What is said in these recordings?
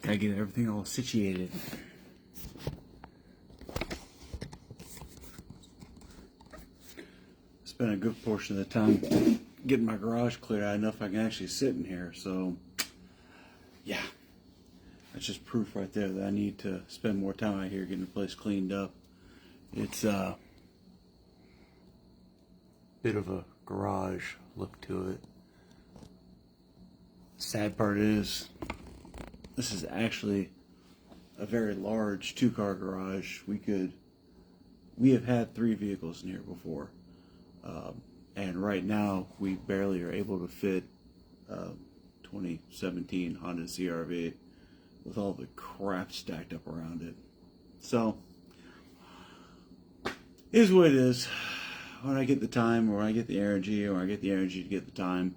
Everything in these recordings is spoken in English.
Gotta get everything all situated. Spent a good portion of the time getting my garage cleared out enough I can actually sit in here. So, yeah, that's just proof right there that I need to spend more time out here getting the place cleaned up. It's a bit of a garage look to it. Sad part is, this is actually a very large two-car garage. We have had 3 vehicles in here before. And right now, we barely are able to fit 2017 Honda CR-V with all the crap stacked up around it. So, it is what it is. When I get the time, or when I get the energy, or I get the energy to get the time,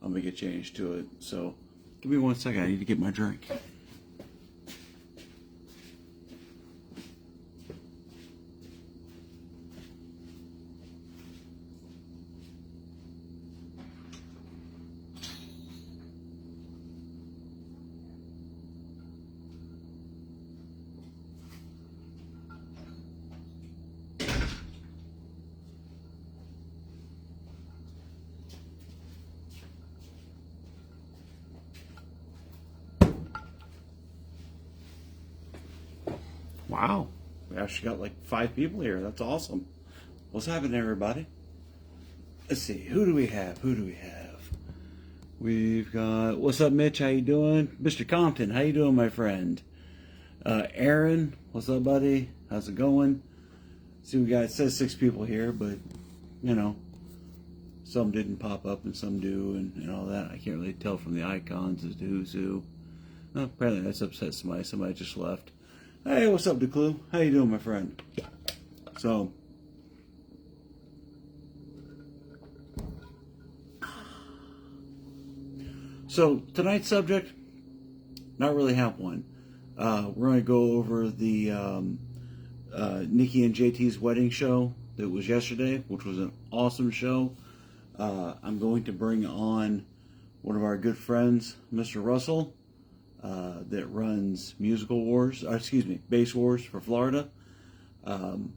I'll make a change to it. So, give me 1 second. I need to get my drink. Wow, we actually got like 5 people here. That's awesome. What's happening, everybody? Let's see. Who do we have? We've got, what's up, Mitch? How you doing? Mr. Compton, how you doing, my friend? Aaron, what's up, buddy? How's it going? See, we got, it says 6 people here, but, you know, some didn't pop up and some do, and all that. I can't really tell from the icons as to who's who. Well, apparently that's upset somebody. Somebody just left. Hey, what's up, DeClue? How you doing, my friend? So tonight's subject, not really have one. We're going to go over the Nicki and JT's wedding show that was yesterday, which was an awesome show. I'm going to bring on one of our good friends, Mr. Russell, that runs Bass Wars for Florida.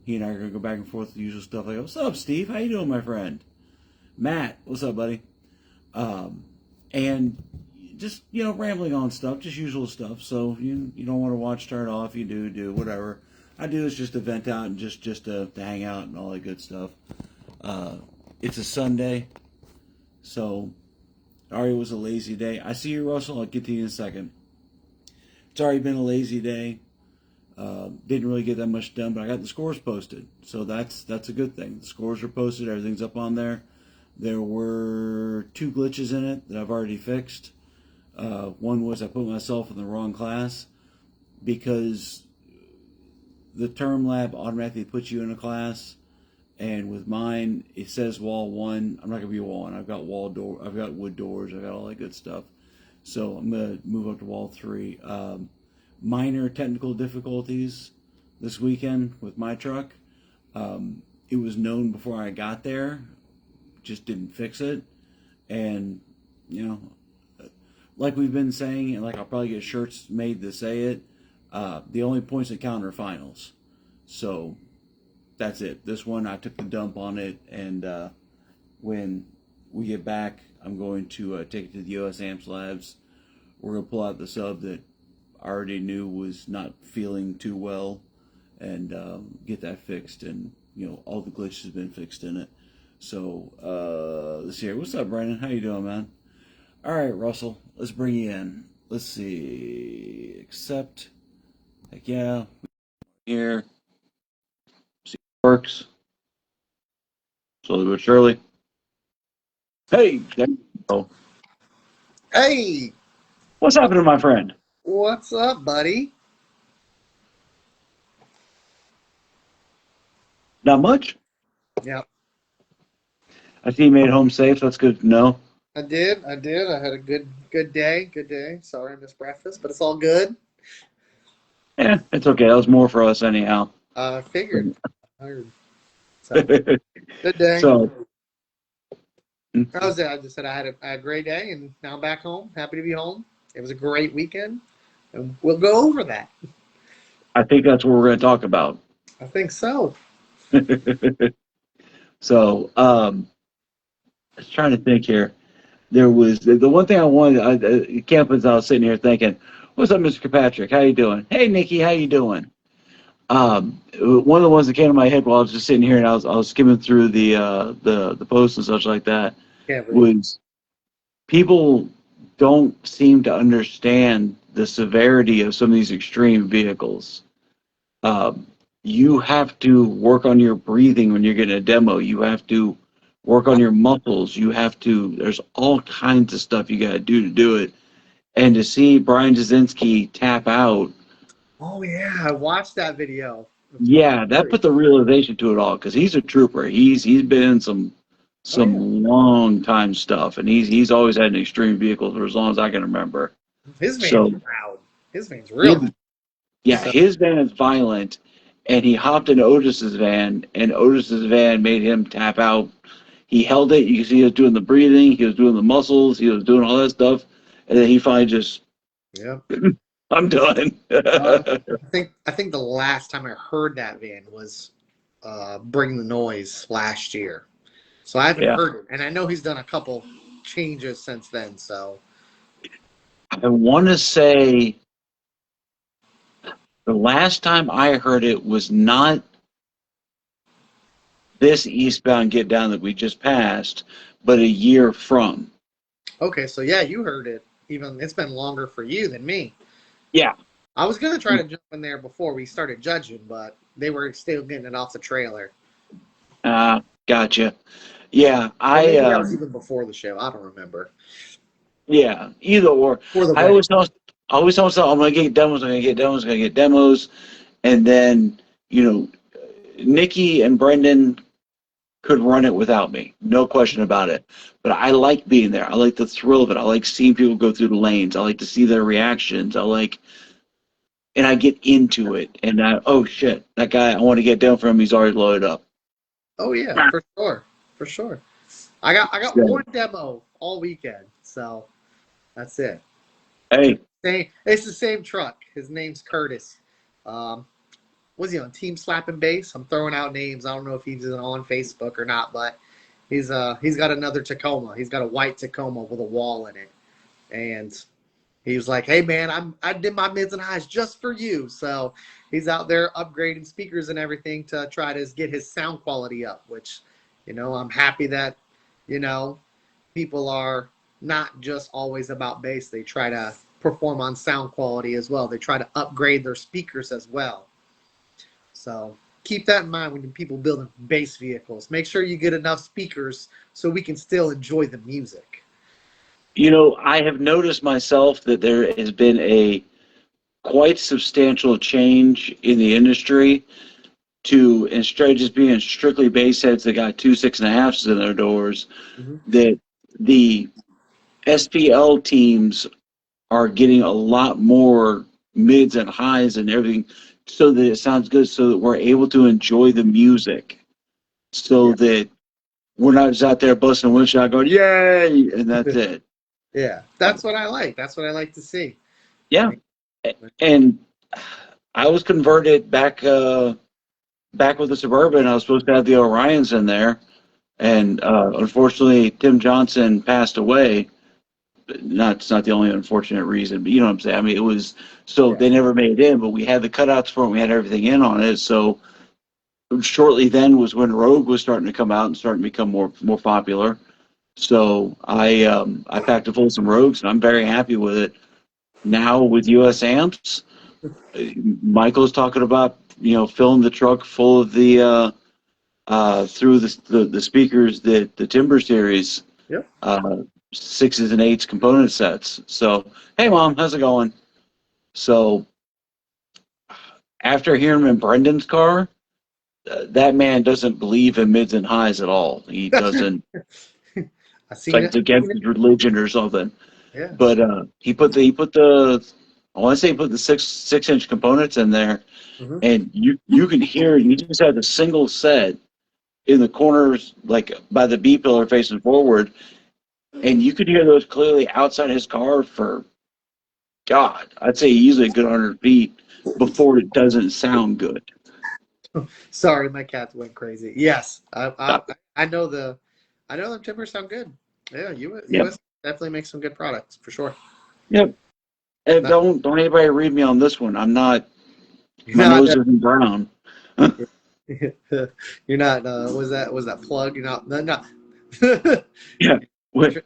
He and I are going to go back and forth with the usual stuff. Like, what's up, Steve? How you doing, my friend? Matt, what's up, buddy? And just, rambling on stuff, just usual stuff. So you don't want to watch, turn it off. You do whatever. I do is just to vent out and just to hang out and all that good stuff. It's a Sunday, so already was a lazy day. I see you, Russell. I'll get to you in a second. It's already been a lazy day. Didn't really get that much done, but I got the scores posted, so that's a good thing. The scores are posted. Everything's up on there. There were 2 glitches in it that I've already fixed. One was I put myself in the wrong class because the term lab automatically puts you in a class, and with mine it says wall 1. I'm not gonna be wall 1. I've got I've got wood doors. I've got all that good stuff. So I'm gonna move up to wall 3. Minor technical difficulties this weekend with my truck. It was known before I got there. Just didn't fix it, and like we've been saying, and like I'll probably get shirts made to say it, the only points that count are finals. So that's it. This one I took the dump on it, and when we get back, I'm going to take it to the US Amps Labs. We're going to pull out the sub that I already knew was not feeling too well, and get that fixed, and all the glitches have been fixed in it. So let's see here. What's up, Brandon? How you doing, man? All right, Russell, let's bring you in. Let's see. Accept. Heck yeah. Here. See if it works. Slowly but surely. Hey, there you go. Hey, What's happening, my friend? what's up, buddy? Not much. Yep, I see you made it home safe, so that's good to know. I did. I had a good day. Sorry I missed breakfast, but it's all good. Yeah, it's okay. That was more for us anyhow. I figured. So, good day. So, How was it? I just said I had a great day, and now I'm back home. Happy to be home. It was a great weekend. and we'll go over that. I think that's what we're going to talk about. I think so. So, I was trying to think here. There was the one thing I wanted. Campus, I was sitting here thinking, "What's up, Mr. Kirkpatrick? How you doing? Hey, Nikki, how you doing?" One of the ones that came to my head while I was just sitting here and I was skimming through the posts and such like that was people don't seem to understand the severity of some of these extreme vehicles. You have to work on your breathing when you're getting a demo. You have to work on your muscles. There's all kinds of stuff you got to do it. And to see Brian Jasinski tap out. Oh, yeah. I watched that video. Yeah, that put the realization to it all because he's a trooper. He's been in some long time stuff, and he's always had an extreme vehicle for as long as I can remember. His van's loud. His van's real. His van is violent, and he hopped into Otis's van, and Otis's van made him tap out. He held it. You can see he was doing the breathing. He was doing the muscles. He was doing all that stuff, and then he finally just. Yep. I'm done. I think the last time I heard that van was Bring the Noise last year. So I haven't heard it. And I know he's done a couple changes since then. So I want to say the last time I heard it was not this eastbound Get Down that we just passed, but a year from. Okay, so yeah, you heard it. Even it's been longer for you than me. Yeah. I was going to try to jump in there before we started judging, but they were still getting it off the trailer. Gotcha. Yeah, that was even before the show. I don't remember. Yeah, either or. I always tell myself, I'm going to get demos, and then, Nikki and Brendan could run it without me, no question about it. But I like being there. I like the thrill of it. I like seeing people go through the lanes. I like to see their reactions. And I get into it. And oh shit, that guy, I want to get down for him. He's already loaded up. Oh yeah, for sure. I got one demo all weekend, so that's it. Hey, it's the same truck. His name's Curtis. Was he on Team Slapping Bass? I'm throwing out names. I don't know if he's on Facebook or not, but he's got another Tacoma. He's got a white Tacoma with a wall in it, and he was like, "Hey man, I did my mids and highs just for you." So he's out there upgrading speakers and everything to try to get his sound quality up. Which, I'm happy that people are not just always about bass. They try to perform on sound quality as well. They try to upgrade their speakers as well. So keep that in mind when people building bass vehicles. Make sure you get enough speakers so we can still enjoy the music. I have noticed myself that there has been a quite substantial change in the industry to, instead of just being strictly bass heads that got 2 6.5s in their doors, that the SPL teams are getting a lot more mids and highs and everything so that it sounds good, so that we're able to enjoy the music, so that we're not just out there busting windshield going, yay, and that's it. Yeah, that's what I like. That's what I like to see. Yeah, and I was converted back with the Suburban. I was supposed to have the Orions in there, and unfortunately, Tim Johnson passed away. It's not the only unfortunate reason, but you know what I'm saying. I mean, it was they never made it in, but we had the cutouts for it. We had everything in on it. So shortly then was when Rogue was starting to come out and starting to become more popular. So I packed a full of some Rogues, and I'm very happy with it. Now with US Amps, Michael's talking about filling the truck full of the through the speakers that the Timber Series. Yep. 6s and 8s component sets. So, hey Mom, how's it going? So, after hearing him in Brendan's car, that man doesn't believe in mids and highs at all. He doesn't. It's like against his religion or something. Yeah. But he put the I want to say he put the 6-inch components in there, and you can hear. He just had a single set in the corners, like by the B pillar facing forward. And you could hear those clearly outside his car for God, I'd say easily a good 100 feet before it doesn't sound good. Sorry, my cats went crazy. Yes, Uh, I know I know them timbers sound good. Yeah, yep, US definitely makes some good products for sure. yep. And Not, don't anybody read me on this one. I'm not. My not nose isn't brown. you're not. Was that plug? You're not. No, no. Yeah.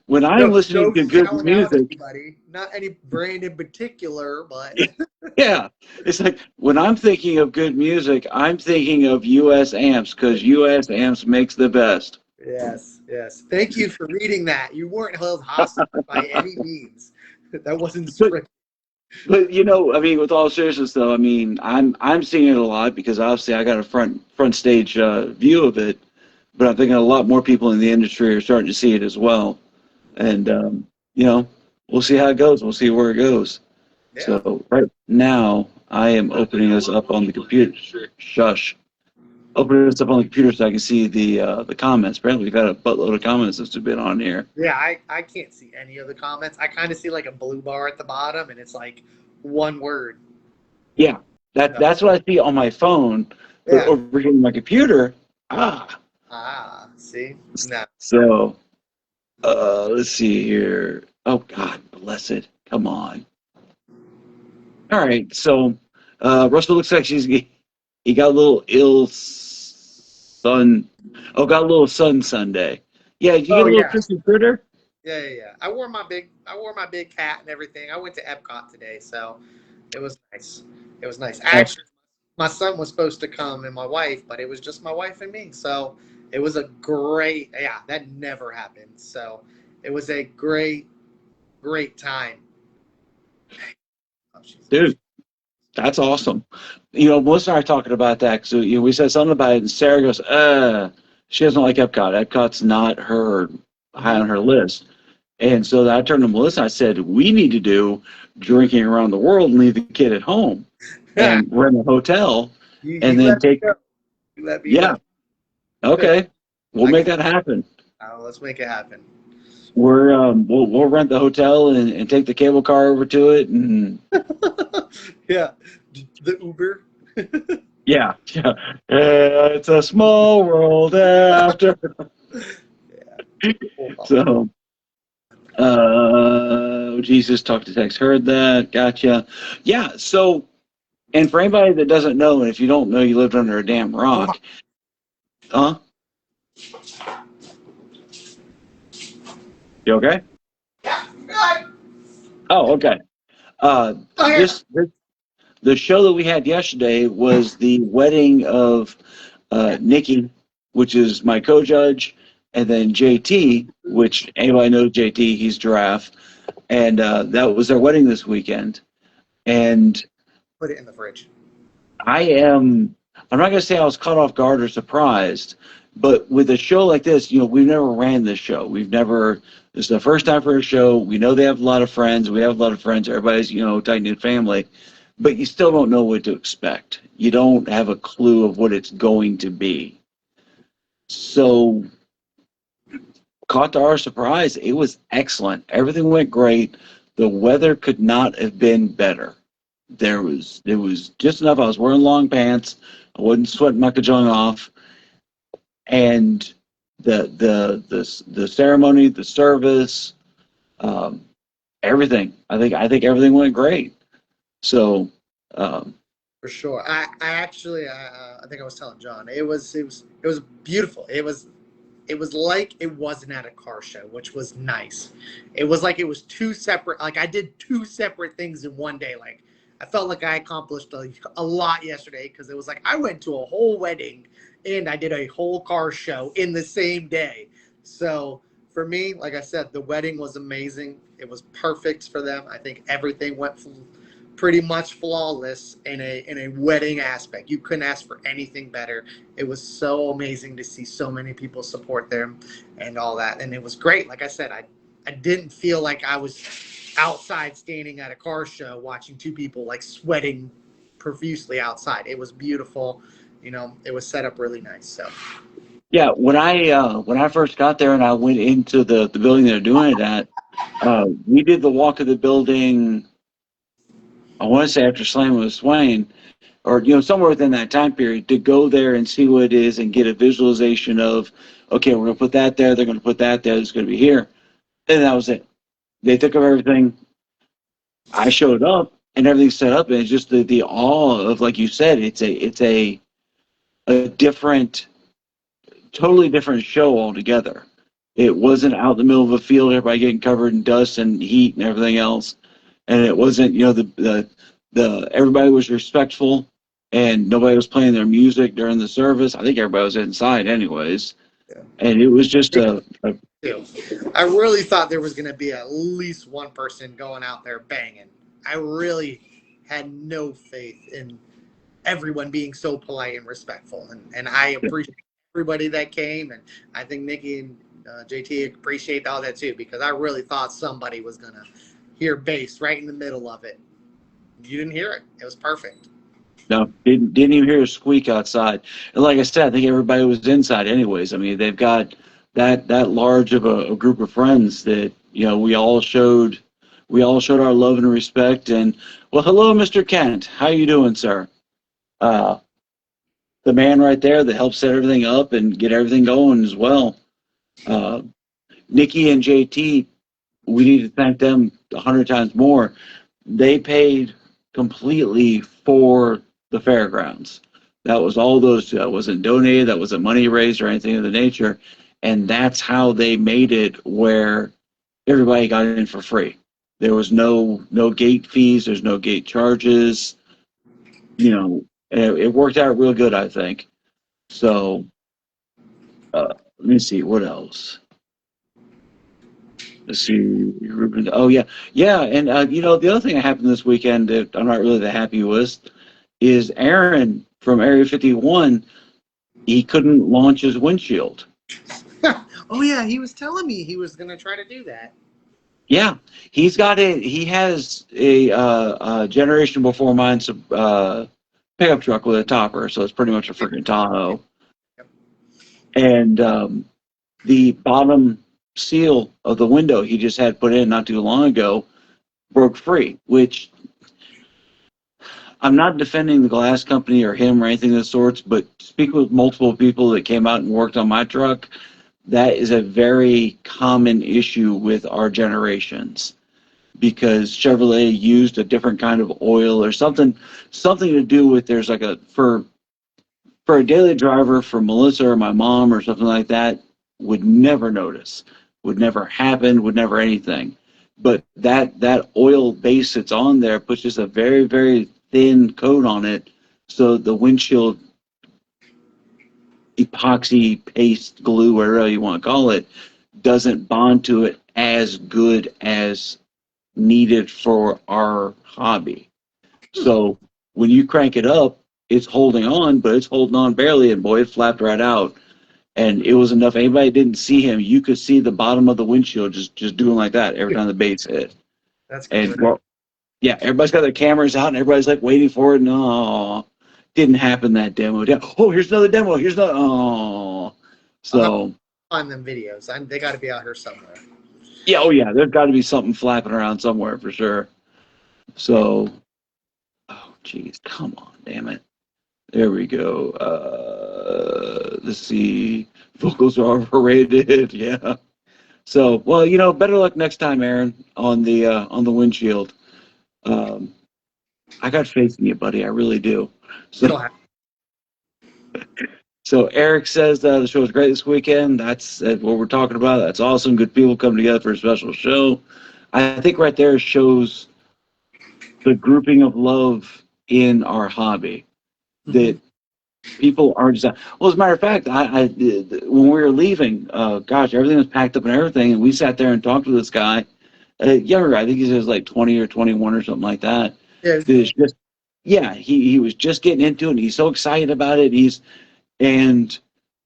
When I'm No, listening no to good shouting out music, anybody. Not any brand in particular, but yeah, it's like when I'm thinking of good music, I'm thinking of US Amps because US Amps makes the best. yes, yes. Thank you for reading that. You weren't held hostage by any means. That wasn't But scripted. I mean, with all seriousness though, I mean, I'm seeing it a lot because obviously I got a front stage view of it, but I'm thinking a lot more people in the industry are starting to see it as well, and you know, we'll see how it goes. We'll see where it goes. Yeah. So right now, I am opening this up on the computer. Shush. Opening this up on the computer so I can see the comments. Apparently, we've had a buttload of comments since we've been on here. Yeah, I can't see any of the comments. I kind of see like a blue bar at the bottom, and it's like one word. Yeah, So, that's what I see on my phone, but yeah. over here on my computer, ah. Ah, see? No. So let's see here. Oh God, bless it. Come on. All right. So Russell looks like he got a little ill sun. Oh, got a little sun Sunday. Yeah, did you Oh get a little yeah. crispy critter? Yeah. I wore my big hat and everything. I went to Epcot today, so it was nice. It was nice. Oh, Actually, my son was supposed to come and my wife, but it was just my wife and me. So it was a great, yeah, that never happened. So it was a great time. Oh, dude, that's awesome. Melissa and I are talking about that because we said something about it, and Sarah goes, she doesn't like Epcot. Epcot's not her high Mhm. on her list. And so I turned to Melissa. I said, we need to do drinking around the world and leave the kid at home and rent a hotel and You then let me take, know. You let me know. yeah, okay, we'll I make got. that happen. Let's make it happen. We'll rent the hotel and take the cable car over to it. And Yeah, the Uber. yeah, yeah. It's a small world after. Yeah. So, Jesus talked to text, heard that. Gotcha. Yeah. So, and for anybody that doesn't know, and if you don't know, you lived under a damn rock. Huh? You okay? Oh, okay. Uh, Oh, yeah. this the show that we had yesterday was the wedding of Nicki, which is my co-judge, and then JT, which anybody knows JT, he's Giraffe, and that was their wedding this weekend. And Put it in the fridge. I am, I'm not going to say I was caught off guard or surprised, but with a show like this, we've never ran this show. This is the first time for a show. We know they have a lot of friends. We have a lot of friends. Everybody's, tight knit family, but you still don't know what to expect. You don't have a clue of what it's going to be. So, caught to our surprise, it was excellent. Everything went great. The weather could not have been better. There was just enough. I was wearing long pants. I wasn't sweating my kajong off, and the ceremony, the service, um, everything. I think everything went great. So um, For sure. I actually, I think I was telling John, it was beautiful. It was like it wasn't at a car show, which was nice. It was like it was two separate, like I did two separate things in one day. Like I felt like I accomplished a lot yesterday because it was like I went to a whole wedding and I did a whole car show in the same day. So for me, like I said, the wedding was amazing. It was perfect for them. I think everything went pretty much flawless in a wedding aspect. You couldn't ask for anything better. It was so amazing to see so many people support them and all that. And it was great. Like I said, I didn't feel like I was outside standing at a car show watching two people like sweating profusely outside. It was beautiful. It was set up really nice. So yeah, when I first got there and I went into the building they're doing it at, we did the walk of the building I want to say after Slam with Swain, or somewhere within that time period, to go there and see what it is and get a visualization of, okay, we're gonna put that there, they're gonna put that there, it's gonna be here, and that was it. They took up everything. I showed up and everything's set up, and it's just the awe of, like you said, it's a different, totally different show altogether. It wasn't out in the middle of a field, everybody getting covered in dust and heat and everything else, and it wasn't the everybody was respectful and nobody was playing their music during the service. I think everybody was inside anyways, and it was just a I really thought there was going to be at least one person going out there banging. I really had no faith in everyone being so polite and respectful. And I appreciate everybody that came. And I think Nicki and JT appreciate all that too, because I really thought somebody was going to hear bass right in the middle of it. You didn't hear it. It was perfect. No, didn't even hear a squeak outside. And like I said, I think everybody was inside anyways. I mean, they've got that large of a group of friends that, we all showed our love and respect. And, well, hello, Mr. Kent. How you doing, sir? The man right there that helped set everything up and get everything going as well. Nicki and JT, we need to thank them 100 times more. They paid completely for the fairgrounds. That was all those. That wasn't donated. That wasn't money raised or anything of the nature. And that's how they made it where everybody got in for free. There was no gate fees. There's no gate charges. It worked out real good, I think. So let me see what else. Let's see, Ruben. Oh yeah. And the other thing that happened this weekend that I'm not really that happy with is Aaron from Area 51. He couldn't launch his windshield. Oh yeah, he was telling me he was going to try to do that. Yeah, he has a generation before mine's pickup truck with a topper, so it's pretty much a freaking Tahoe. Yep. And the bottom seal of the window he just had put in not too long ago broke free, which I'm not defending the glass company or him or anything of the sorts, but speaking with multiple people that came out and worked on my truck, that is a very common issue with our generations, because Chevrolet used a different kind of oil or something to do with, there's like for a daily driver, for Melissa or my mom or something like that, would never notice, would never happen, would never anything. But that oil base that's on there puts just a very, very thin coat on it, so the windshield epoxy paste, glue, whatever you want to call it, doesn't bond to it as good as needed for our hobby. So when you crank it up, it's holding on, but it's holding on barely, and boy, it flapped right out. And it was enough. Anybody didn't see him, you could see the bottom of the windshield just doing like that every time the base hit. That's good. And yeah, everybody's got their cameras out and everybody's like waiting for it. No, didn't happen that demo. Oh, here's another demo. Here's another. Oh, so find them videos. They got to be out here somewhere. Yeah, oh yeah, there's got to be something flapping around somewhere for sure. So, oh geez, come on, damn it. There we go. Let's see. Vocals are overrated. Yeah. So, well, better luck next time, Aaron, on the windshield. I got faith in you, buddy. I really do. So Eric says the show was great this weekend. That's what we're talking about. That's awesome. Good people coming together for a special show. I think right there shows the grouping of love in our hobby. That people aren't just... Well, as a matter of fact, when we were leaving, everything was packed up and everything, and we sat there and talked to this guy, younger guy. I think he was like 20 or 21 or something like that. Yeah, he was just getting into it, and he's so excited about it.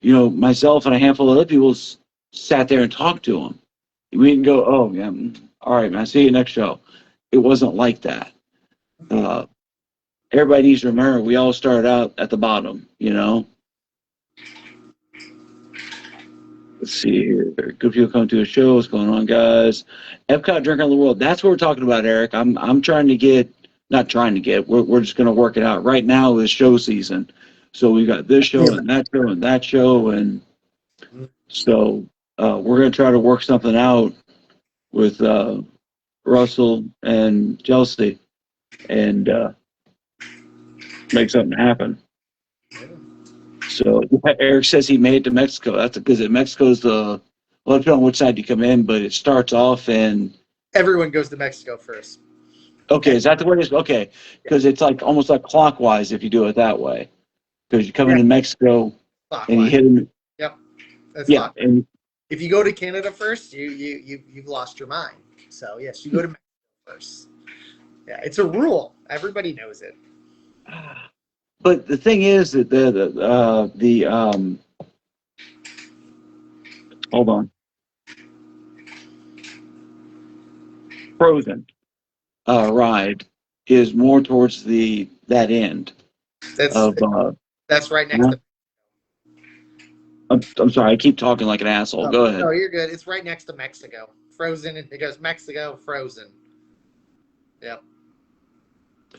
Myself and a handful of other people sat there and talked to him. We didn't go, oh, yeah, all right, man, see you next show. It wasn't like that. Everybody needs to remember, we all started out at the bottom, Let's see here. Good people come to a show. What's going on, guys? Epcot Drink on the World. That's what we're talking about, Eric. I'm trying to get not trying to get. We're just going to work it out. Right now is show season, so we got this show and that show and that show, and so we're going to try to work something out with Russell and Chelsea and make something happen. So Eric says he made it to Mexico. That's because Mexico's the, well, depending on which side you come in, but it starts off in. Everyone goes to Mexico first. Okay, is that the way it is? Okay, because it's like almost like clockwise if you do it that way. Because you come into Mexico and you hit them. Yep. That's yeah, and if you go to Canada first, you've lost your mind. So yes, you go to Mexico first. Yeah, it's a rule. Everybody knows it. But the thing is that hold on, Frozen ride is more towards that end. That's right next to. I'm sorry, I keep talking like an asshole. Go ahead. No, you're good. It's right next to Mexico. Frozen. It goes Mexico, Frozen. Yep.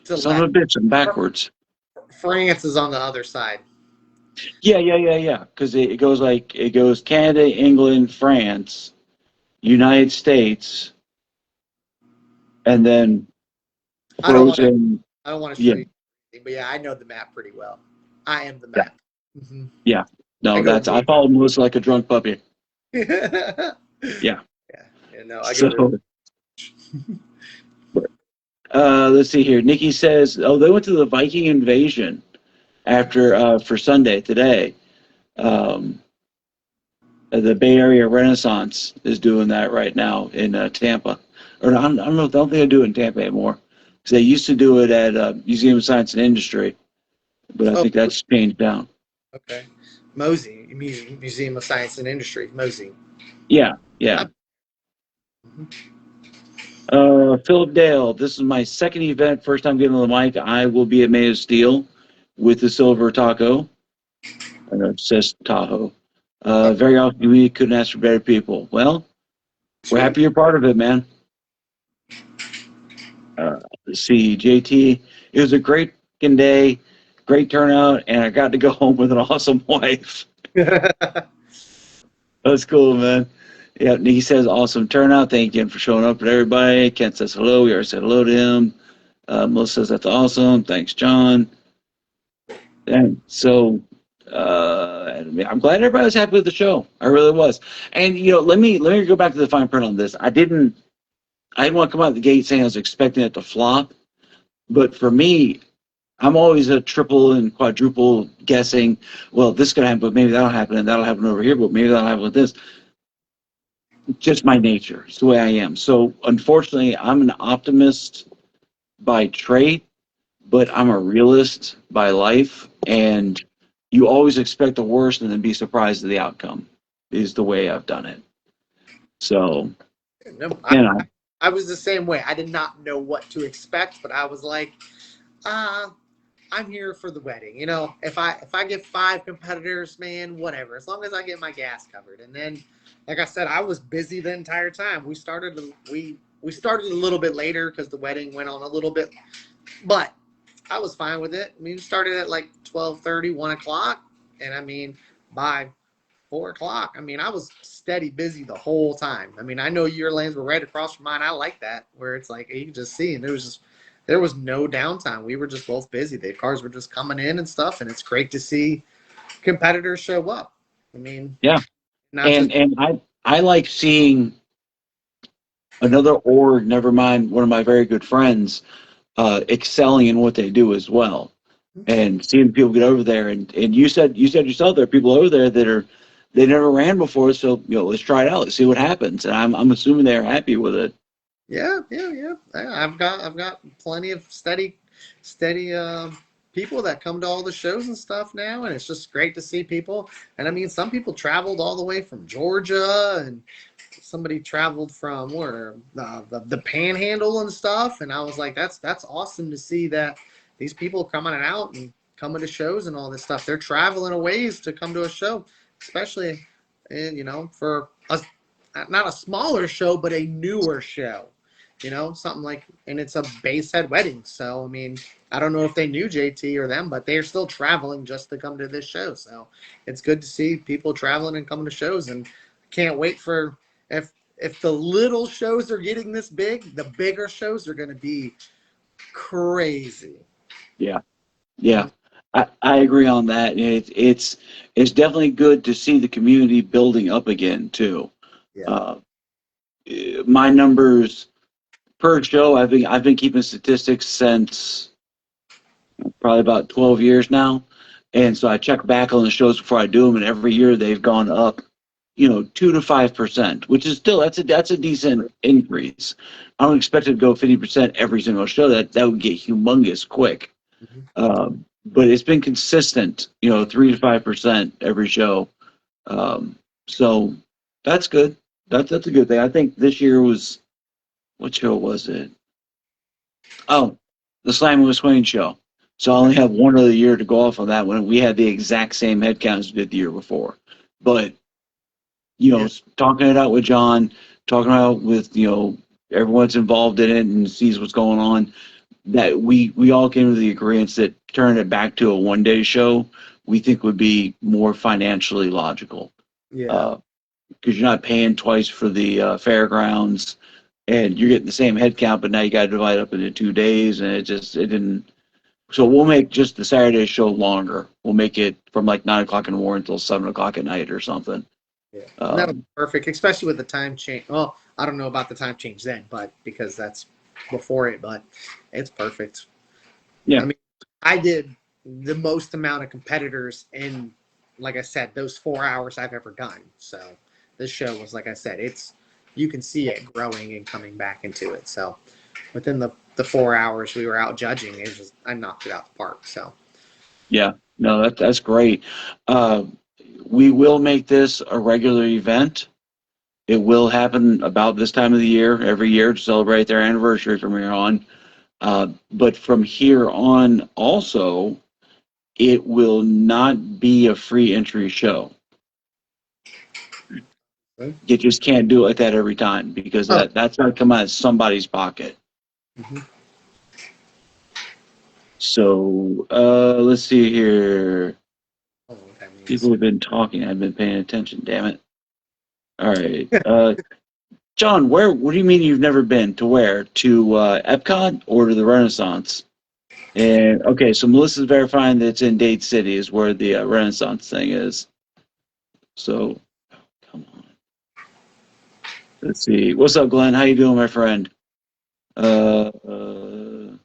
Son of a bitch, I'm backwards. France is on the other side. Yeah. Because it goes Canada, England, France, United States, and then Frozen. I don't want to show you, but yeah, I know the map pretty well. I am the map. Yeah. Mm-hmm. Yeah. No, I followed Melissa like a drunk puppy. Yeah. Yeah. No, I go. Let's see here. Nikki says, "Oh, they went to the Viking invasion after for Sunday today. The Bay Area Renaissance is doing that right now in Tampa. Or I don't know. I don't think they do it in Tampa anymore because they used to do it at Museum of Science and Industry, but I think that's changed down. Okay, Mosey Museum of Science and Industry, Mosey. Yeah. Philip Dale, this is my second event, first time getting on the mic. I will be at Made of Steel with the Silver Taco. I know it says Tahoe. Very often we couldn't ask for better people. Well, we're happy you're part of it, man. Let's see, JT, it was a great day, great turnout, and I got to go home with an awesome wife. That's cool, man. Yeah, he says awesome turnout. Thank you for showing up for everybody. Kent says hello. We already said hello to him. Melissa says that's awesome. Thanks, John. And so I'm glad everybody was happy with the show. I really was. And let me go back to the fine print on this. I didn't want to come out the gate saying I was expecting it to flop, but for me, I'm always a triple and quadruple guessing. Well, this could happen, but maybe that'll happen, and that'll happen over here, but maybe that'll happen with this. Just my nature. It's the way I am. So unfortunately, I'm an optimist by trait, but I'm a realist by life. And you always expect the worst and then be surprised at the outcome is the way I've done it. So, I was the same way. I did not know what to expect, but I was like, I'm here for the wedding. If I get 5 competitors, man, whatever. As long as I get my gas covered. And then, like I said, I was busy the entire time. We started a little bit later because the wedding went on a little bit, but I was fine with it. I mean, we started at like 12:30, 1 o'clock, and I mean, by 4 o'clock, I mean, I was steady busy the whole time. I mean, I know your lanes were right across from mine. I like that, where it's like you can just see, and there was no downtime. We were just both busy. The cars were just coming in and stuff, and it's great to see competitors show up. I mean, yeah. And I like seeing another org, never mind one of my very good friends, excelling in what they do as well. And seeing people get over there. And you said yourself there are people over there that they never ran before, so let's try it out. Let's see what happens. And I'm assuming they're happy with it. Yeah. I've got plenty of steady people that come to all the shows and stuff now, and it's just great to see people. And I mean, some people traveled all the way from Georgia, and somebody traveled from the Panhandle and stuff. And I was like, that's awesome to see that these people coming out and coming to shows and all this stuff. They're traveling a ways to come to a show, especially for not a smaller show, but a newer show. you know, something like, and it's a Basehead wedding. So, I mean, I don't know if they knew JT or them, but they're still traveling just to come to this show. So it's good to see people traveling and coming to shows, and can't wait for, if the little shows are getting this big, the bigger shows are going to be crazy. Yeah. Yeah. I agree on that. It's definitely good to see the community building up again too. Yeah. Uh, my numbers per show, I've been keeping statistics since probably about 12 years now. And so I check back on the shows before I do them, and every year they've gone up, 2 to 5%, which is still, that's a decent increase. I don't expect it to go 50% every single show. That would get humongous quick. But it's been consistent, 3 to 5% every show. So that's good. That's a good thing. I think this year was, what show was it? Oh, the Slam with Swain show. So I only have one other year to go off on that one. We had the exact same head count as we did the year before. But, talking it out with John, talking out with, everyone's involved in it and sees what's going on, that we all came to the agreement that turning it back to a one-day show, we think would be more financially logical. Yeah. Because you're not paying twice for the fairgrounds, and you're getting the same head count, but now you got to divide up into 2 days, and it didn't. So we'll make just the Saturday show longer. We'll make it from like 9 o'clock in the morning until 7 o'clock at night or something. Yeah. That was perfect, especially with the time change. Well, I don't know about the time change then, but because that's before it, but it's perfect. Yeah. I mean, I did the most amount of competitors in, like I said, those 4 hours I've ever done. So this show was, like I said, you can see it growing and coming back into it. So within the 4 hours we were out judging, I knocked it out the park. So Yeah, no, that's great. We will make this a regular event. It will happen about this time of the year, every year, to celebrate their anniversary from here on. But from here on, also, it will not be a free entry show. You just can't do it like that every time, because that's going to come out of somebody's pocket. Mm-hmm. So let's see here. People have been talking. I've been paying attention. Damn it! All right, John. What do you mean you've never been to where? To Epcot or to the Renaissance? And okay, so Melissa's verifying that it's in Dade City is where the Renaissance thing is. So, come on. Let's see. What's up, Glenn? How you doing, my friend? You're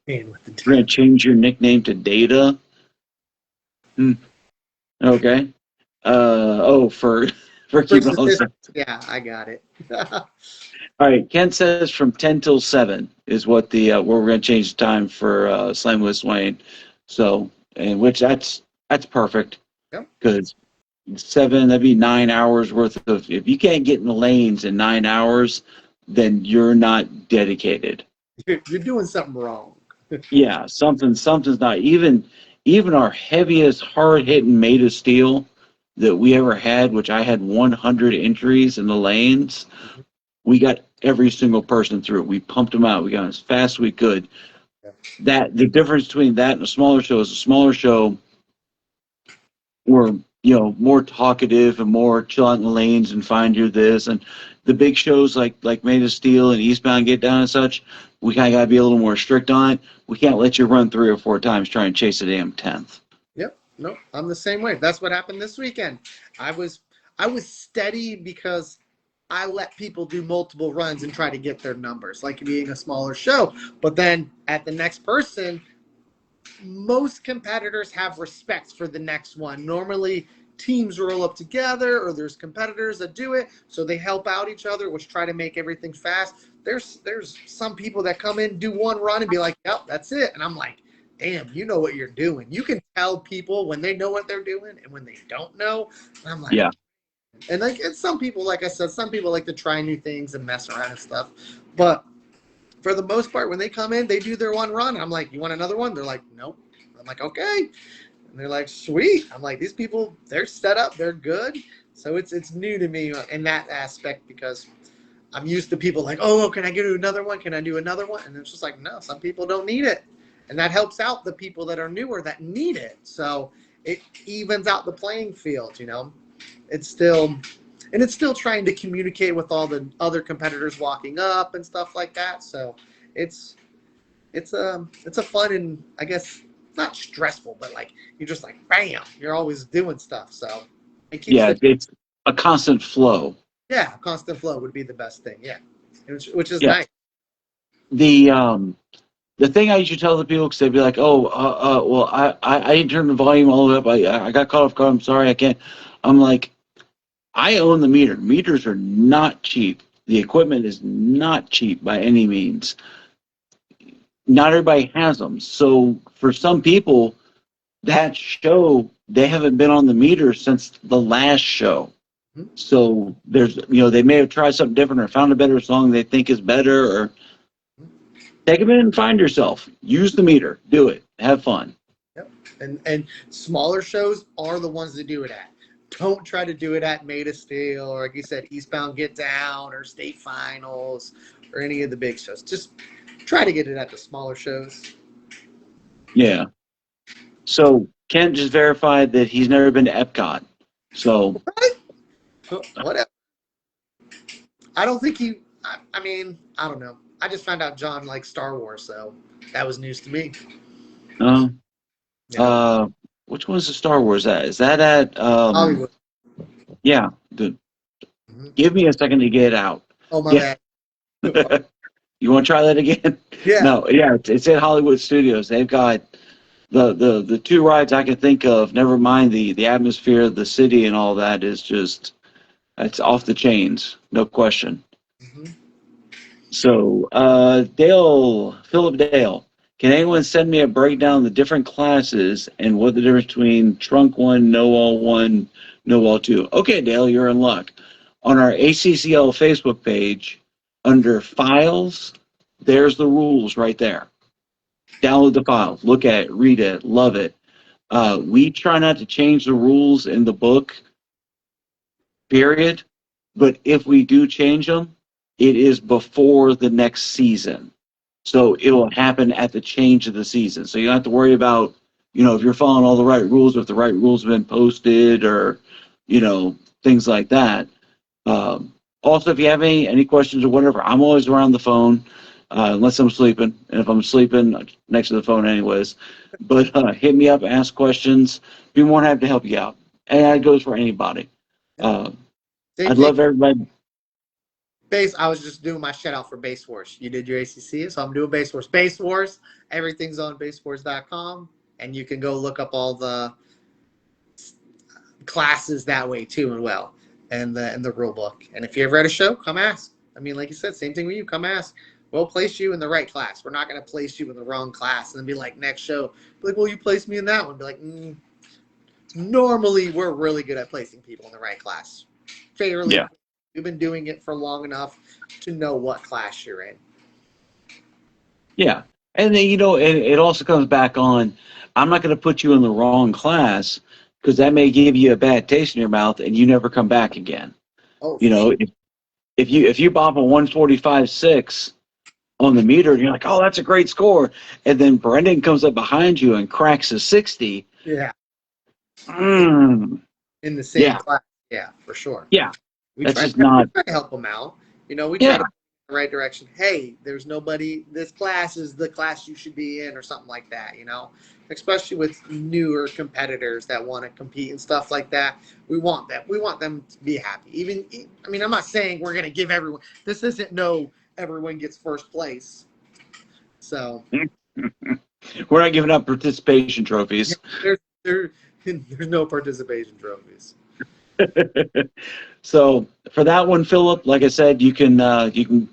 gonna change your nickname to Data? Okay. For keeping all this. Yeah, I got it. All right. Ken says from 10 till 7 is what where we're gonna change the time for Slam with Swain. So, and which that's perfect. Yep. Because 7, that'd be 9 hours worth of. If you can't get in the lanes in 9 hours, then you're not dedicated. You're doing something wrong. Yeah, something's not even our heaviest, hard-hitting made of steel that we ever had, which I had 100 entries in the lanes. We got every single person through. We pumped them out. We got them as fast as we could. That the difference between that and a smaller show is a smaller show were more talkative and more chill out in the lanes and find you this, and the big shows like Made of Steel and Eastbound Get Down and such, we kind of got to be a little more strict on it. We can't let you run 3 or 4 times trying to chase a damn 10th. Yep. No, I'm the same way. That's what happened this weekend. I was steady because I let people do multiple runs and try to get their numbers, like being a smaller show. But then at the next person, most competitors have respect for the next one. Normally, teams roll up together, or there's competitors that do it, so they help out each other, which try to make everything fast. There's some people that come in, do one run, and be like, "Yep, that's it." And I'm like, "Damn, you know what you're doing." You can tell people when they know what they're doing and when they don't know. And I'm like, yeah. And some people, like I said, some people like to try new things and mess around and stuff. But for the most part, when they come in, they do their one run. I'm like, "You want another one?" They're like, "Nope." I'm like, "Okay." And they're like, "Sweet." I'm like, these people, they're set up, they're good. So it's new to me in that aspect, because I'm used to people like, oh, can I do another one? Can I do another one? And it's just like, no, some people don't need it. And that helps out the people that are newer that need it. So it evens out the playing field, you know. It's still trying to communicate with all the other competitors walking up and stuff like that. So it's a fun and I guess not stressful, but like you're just like bam, you're always doing stuff. So it keeps it's a constant flow. Yeah, constant flow would be the best thing. Yeah, which is Yeah. nice. The thing I usually tell the people, because they'd be like, "Oh, well, I didn't turn the volume all the way up. I got caught off guard. I'm sorry, I can't." I'm like, I own the meter. Meters are not cheap. The equipment is not cheap by any means. Not everybody has them. So for some people, that show, they haven't been on the meter since the last show. So there's, they may have tried something different or found a better song they think is better, or take a minute and find yourself. Use the meter. Do it. Have fun. Yep. And smaller shows are the ones to do it at. Don't try to do it at Made of Steel or, like you said, Eastbound Get Down or State Finals or any of the big shows. Just try to get it at the smaller shows. Yeah. So Kent just verified that he's never been to Epcot. So whatever. I don't think I mean, I don't know. I just found out John likes Star Wars, so that was news to me. Which one's the Star Wars at? Is that at Hollywood? Yeah, dude. Give me a second to get out. Oh my bad. You want to try that again? Yeah. No, yeah, it's at Hollywood Studios. They've got the two rides I can think of. Never mind the atmosphere of the city and all that is just, it's off the chains, no question. So, Philip Dale, can anyone send me a breakdown of the different classes and what the difference between Trunk 1, No Wall 1, No Wall 2? Okay, Dale, you're in luck. On our ACCL Facebook page, under Files, there's the rules right there. Download the files, look at it, read it, love it. We try not to change the rules in the book, period. But if we do change them, it is before the next season. So it will happen at the change of the season. So you don't have to worry about, if you're following all the right rules, if the right rules have been posted or, things like that. Also, if you have any questions or whatever, I'm always around the phone, unless I'm sleeping. And if I'm sleeping, next to the phone anyways. But hit me up, ask questions. Be more than happy to help you out. And that goes for anybody. I'd love everybody. I was just doing my shout out for Base Wars. You did your ACC, so I'm doing Base Wars. Base Wars, everything's on basewars.com, and you can go look up all the classes that way too, and the rule book. And if you ever at a show, come ask. I mean, like you said, same thing with you. Come ask. We'll place you in the right class. We're not going to place you in the wrong class and then be like, next show, be like, well, you placed me in that one. Be like, normally we're really good at placing people in the right class. Fairly. Yeah. You've been doing it for long enough to know what class you're in. Yeah. And then, it also comes back on, I'm not going to put you in the wrong class because that may give you a bad taste in your mouth and you never come back again. Oh, if you bop a 145.6 on the meter and you're like, oh, that's a great score. And then Brendan comes up behind you and cracks a 60. Yeah. In the same class. Yeah, for sure. Yeah. We try to help them out. We try to put in the right direction. Hey, there's nobody. This class is the class you should be in, or something like that. Especially with newer competitors that want to compete and stuff like that. We want them. We want them to be happy. I'm not saying we're gonna give everyone. This isn't everyone gets first place. So we're not giving up participation trophies. There's no participation trophies. So for that one, Philip, like I said, you can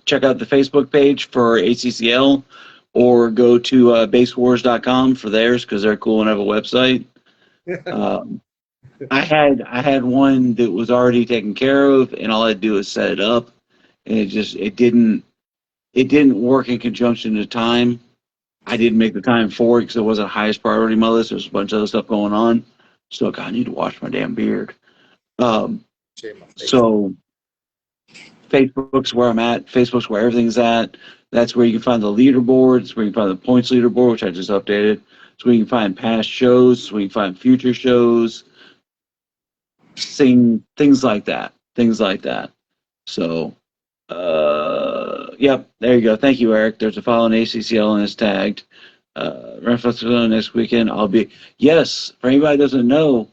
check out the Facebook page for ACCL or go to basewars.com for theirs because they're cool and have a website. I had one that was already taken care of, and all I had to do was set it up, and it didn't work in conjunction to time. I didn't make the time for it because it wasn't the highest priority on my list. There's a bunch of other stuff going on. So, God, I need to wash my damn beard. So Facebook's where I'm at. Facebook's where everything's at. That's where you can find the leaderboards, where you can find the points leaderboard, which I just updated. It's where you can find past shows, where you can find future shows, things like that. Things like that. So, yep, there you go. Thank you, Eric. There's a file on ACCL and it's tagged. Reference next weekend. I'll be, yes, for anybody who doesn't know,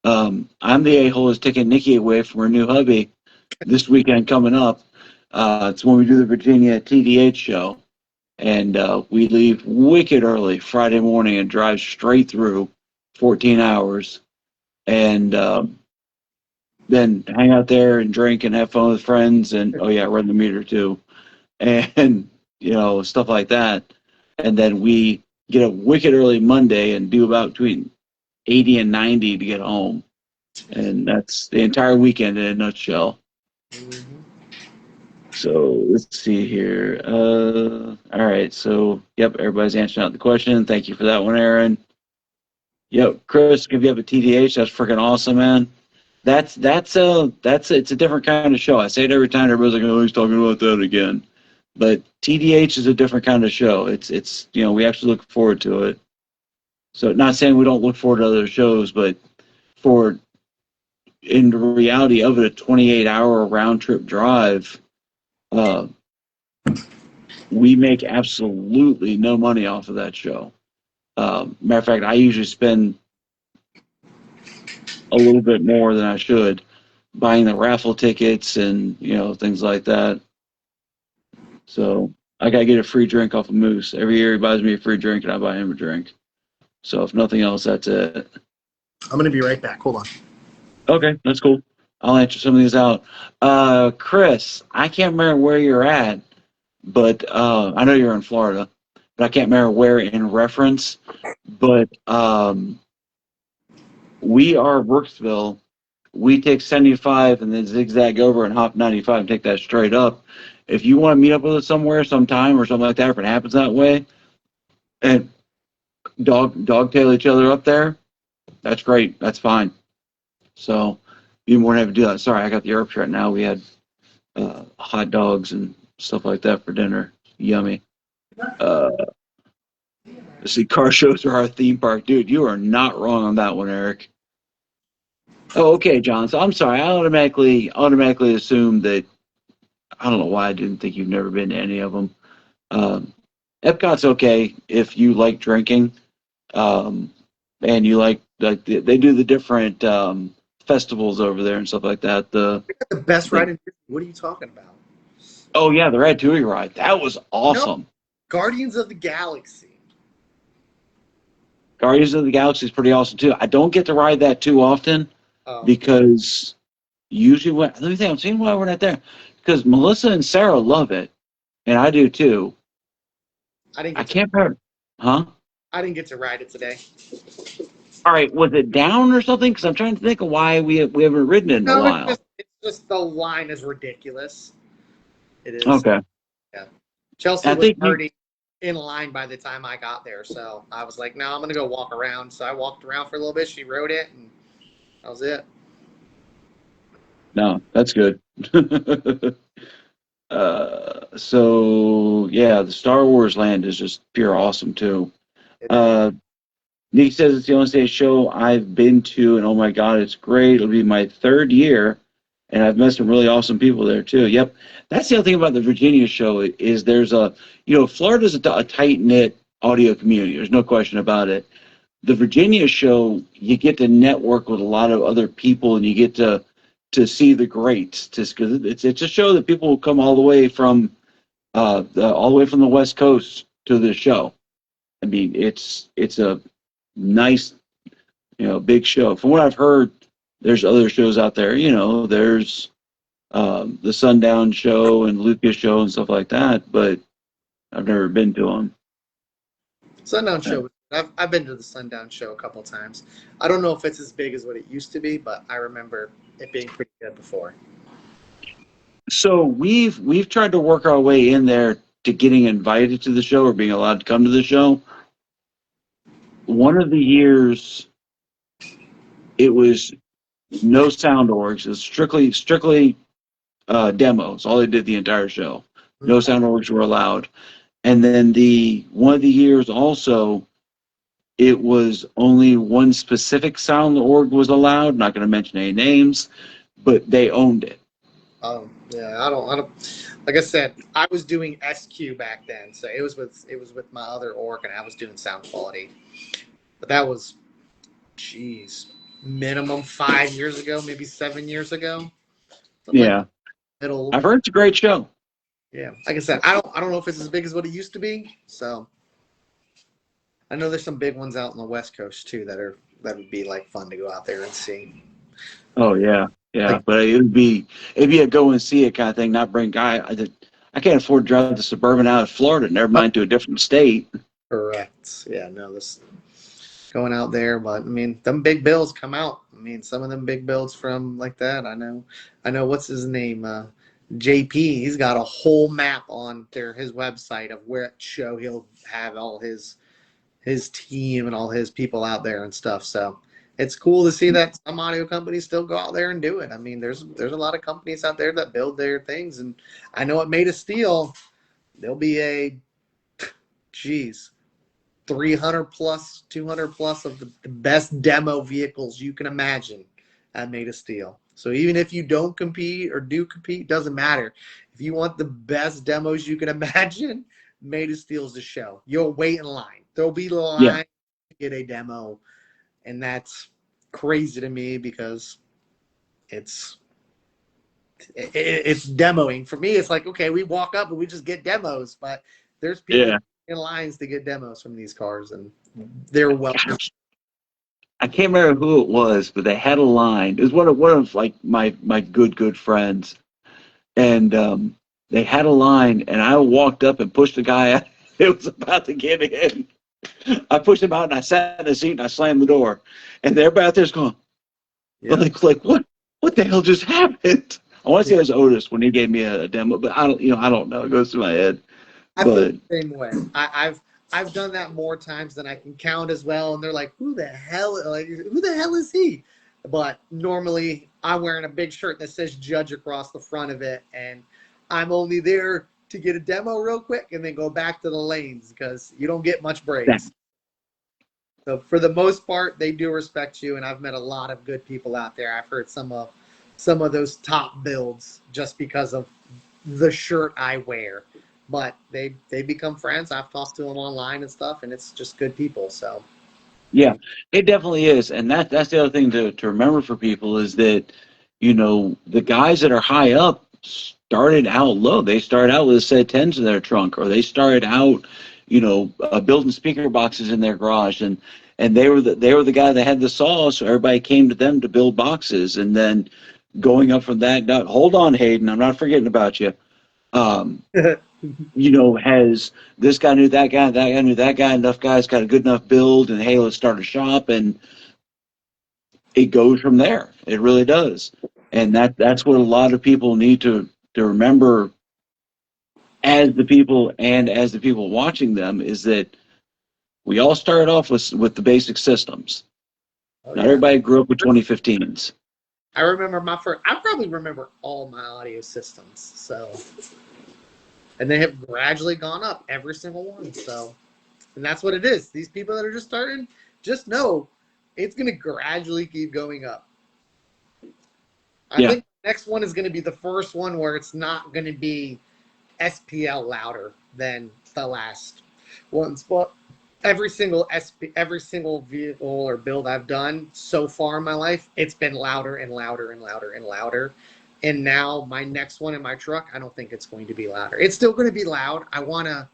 I'm the a-hole that's taking Nicki away from her new hubby this weekend coming up. It's when we do the Virginia TDH show. And we leave wicked early Friday morning and drive straight through 14 hours. And then hang out there and drink and have fun with friends. And, oh, yeah, run the meter too. And, stuff like that. And then we get up wicked early Monday and do about between 80 and 90 to get home. And that's the entire weekend in a nutshell. So let's see here. All right. So, yep, everybody's answering out the question. Thank you for that one, Aaron. Yep, Chris, if you have a TDH, that's freaking awesome, man. It's a different kind of show. I say it every time. Everybody's like, oh, he's talking about that again. But TDH is a different kind of show. It's we actually look forward to it. So not saying we don't look forward to other shows, but in the reality of it, a 28-hour round trip drive, we make absolutely no money off of that show. Matter of fact, I usually spend a little bit more than I should buying the raffle tickets and things like that. So I gotta get a free drink off of Moose. Every year he buys me a free drink and I buy him a drink. So if nothing else, that's it. I'm gonna be right back. Hold on. Okay, that's cool. I'll answer some of these out. Chris, I can't remember where you're at, but I know you're in Florida, but I can't remember where in reference. But we are Brooksville. We take 75 and then zigzag over and hop 95 and take that straight up. If you want to meet up with us somewhere, sometime, or something like that, if it happens that way, and dogtail each other up there, that's great. That's fine. So you more than have to do that. Sorry, I got the Europe right now. We had hot dogs and stuff like that for dinner. Yummy. See, car shows are our theme park. Dude, you are not wrong on that one, Eric. Oh, okay, John. So I'm sorry. I automatically assumed that. I don't know why I didn't think you've never been to any of them. Epcot's okay if you like drinking, and you like they do the different festivals over there and stuff like that. The best ride in Disney. What are you talking about? Oh yeah, the Ratatouille ride. That was awesome. No, Guardians of the Galaxy. Guardians of the Galaxy is pretty awesome too. I don't get to ride that too often because usually let me think. I'm seeing why we're not there. Because Melissa and Sarah love it, and I do too. I can't remember. Huh? I didn't get to ride it today. All right, was it down or something? Because I'm trying to think of why we haven't ridden it in a while. It's just the line is ridiculous. It is. Okay. Yeah. Chelsea was already in line by the time I got there, so I was like, no, I'm going to go walk around. So I walked around for a little bit. She rode it, and that was it. No, that's good. So yeah, the Star Wars land is just pure awesome too. Nick says it's the only stage show I've been to, and oh my god, it's great. It'll be my 3rd year, and I've met some really awesome people there too. Yep, that's the other thing about the Virginia show is there's Florida's a tight knit audio community. There's no question about it. The Virginia show, you get to network with a lot of other people, and you get to see the greats, because it's a show that people will come all the way from the West Coast to the show. I mean, it's a nice, big show. From what I've heard, there's other shows out there. There's the Sundown show and Lucas show and stuff like that, but I've never been to them. Sundown show. I've been to the Sundown show a couple times. I don't know if it's as big as what it used to be, but I remember it being pretty good before. So we've tried to work our way in there to getting invited to the show or being allowed to come to the show. One of the years, it was no sound orgs. It was strictly demos. All they did the entire show. No Okay. sound orgs were allowed. And then the one of the years also, it was only one specific sound org was allowed. Not going to mention any names, but they owned it. Yeah, I don't. Like I said, I was doing SQ back then, so it was with my other org, and I was doing sound quality. But that was, geez, minimum 5 years ago, maybe 7 years ago. Something like Yeah, middle. I've heard it's a great show. Yeah, like I said, I don't know if it's as big as what it used to be. So I know there's some big ones out on the West Coast too that would be like fun to go out there and see. Oh yeah, yeah. Like, But it'd be a go and see it kind of thing. Not bring guy. I can't afford to drive the Suburban out of Florida. Never mind to a different state. correct. Yeah, no, this going out there, but I mean, them big bills come out. I mean, some of them big bills from like that. I know. What's his name? JP. He's got a whole map on his website of where show he'll have all his team and all his people out there and stuff. So it's cool to see that some audio companies still go out there and do it. I mean, there's a lot of companies out there that build their things, and I know at Made of Steel there'll be a, geez, 300 plus, 200 plus of the best demo vehicles you can imagine at Made of Steel. So even if you don't compete or do compete, doesn't matter. If you want the best demos you can imagine, Made of Steel's the show. You'll wait in line. There'll be Yeah, line to get a demo, and that's crazy to me because it's it's demoing. For me, it's like, okay, we walk up and we just get demos, but there's people yeah. in lines to get demos from these cars, and they're welcome. I can't remember who it was, but they had a line. It was one of like my good friends, and they had a line, and I walked up and pushed the guy out. It was about to get in. I pushed him out, and I sat in the seat, and I slammed the door, and everybody out there's going, Yeah. like what the hell just happened? I want to say it was Otis when he gave me a demo, but I don't know. It goes through my head, I feel but the same way. I've done that more times than I can count as well, and they're like, who the hell? Like, who the hell is he? But normally, I'm wearing a big shirt that says Judge across the front of it, and I'm only there to get a demo real quick and then go back to the lanes because you don't get much that, breaks. So for the most part, they do respect you, and I've met a lot of good people out there. I've heard some of those top builds just because of the shirt I wear. But they become friends. I've talked to them online and stuff, and it's just good people. So yeah, it definitely is, and that's the other thing to remember for people is that the guys that are high up started out low. They started out with a set of tens in their trunk, or they started out, building speaker boxes in their garage, and they were the guy that had the saw, so everybody came to them to build boxes, and then going up from that. Now, hold on, Hayden, I'm not forgetting about you. Um, has this guy knew that guy knew that guy, enough guys got a good enough build, and hey, let's start a shop, and it goes from there. It really does, and that's what a lot of people need to remember as the people and as the people watching them is that we all started off with the basic systems. oh Not yeah, everybody grew up with 2015s. I remember my first. I probably remember all my audio systems. So, and they have gradually gone up every single one. So, and that's what it is. These people that are just starting, just know it's going to gradually keep going up. I Yeah, think the next one is going to be the first one where it's not going to be SPL louder than the last ones. But every single vehicle or build I've done so far in my life, it's been louder and louder and louder and louder. And now my next one in my truck, I don't think it's going to be louder. It's still going to be loud. I wanna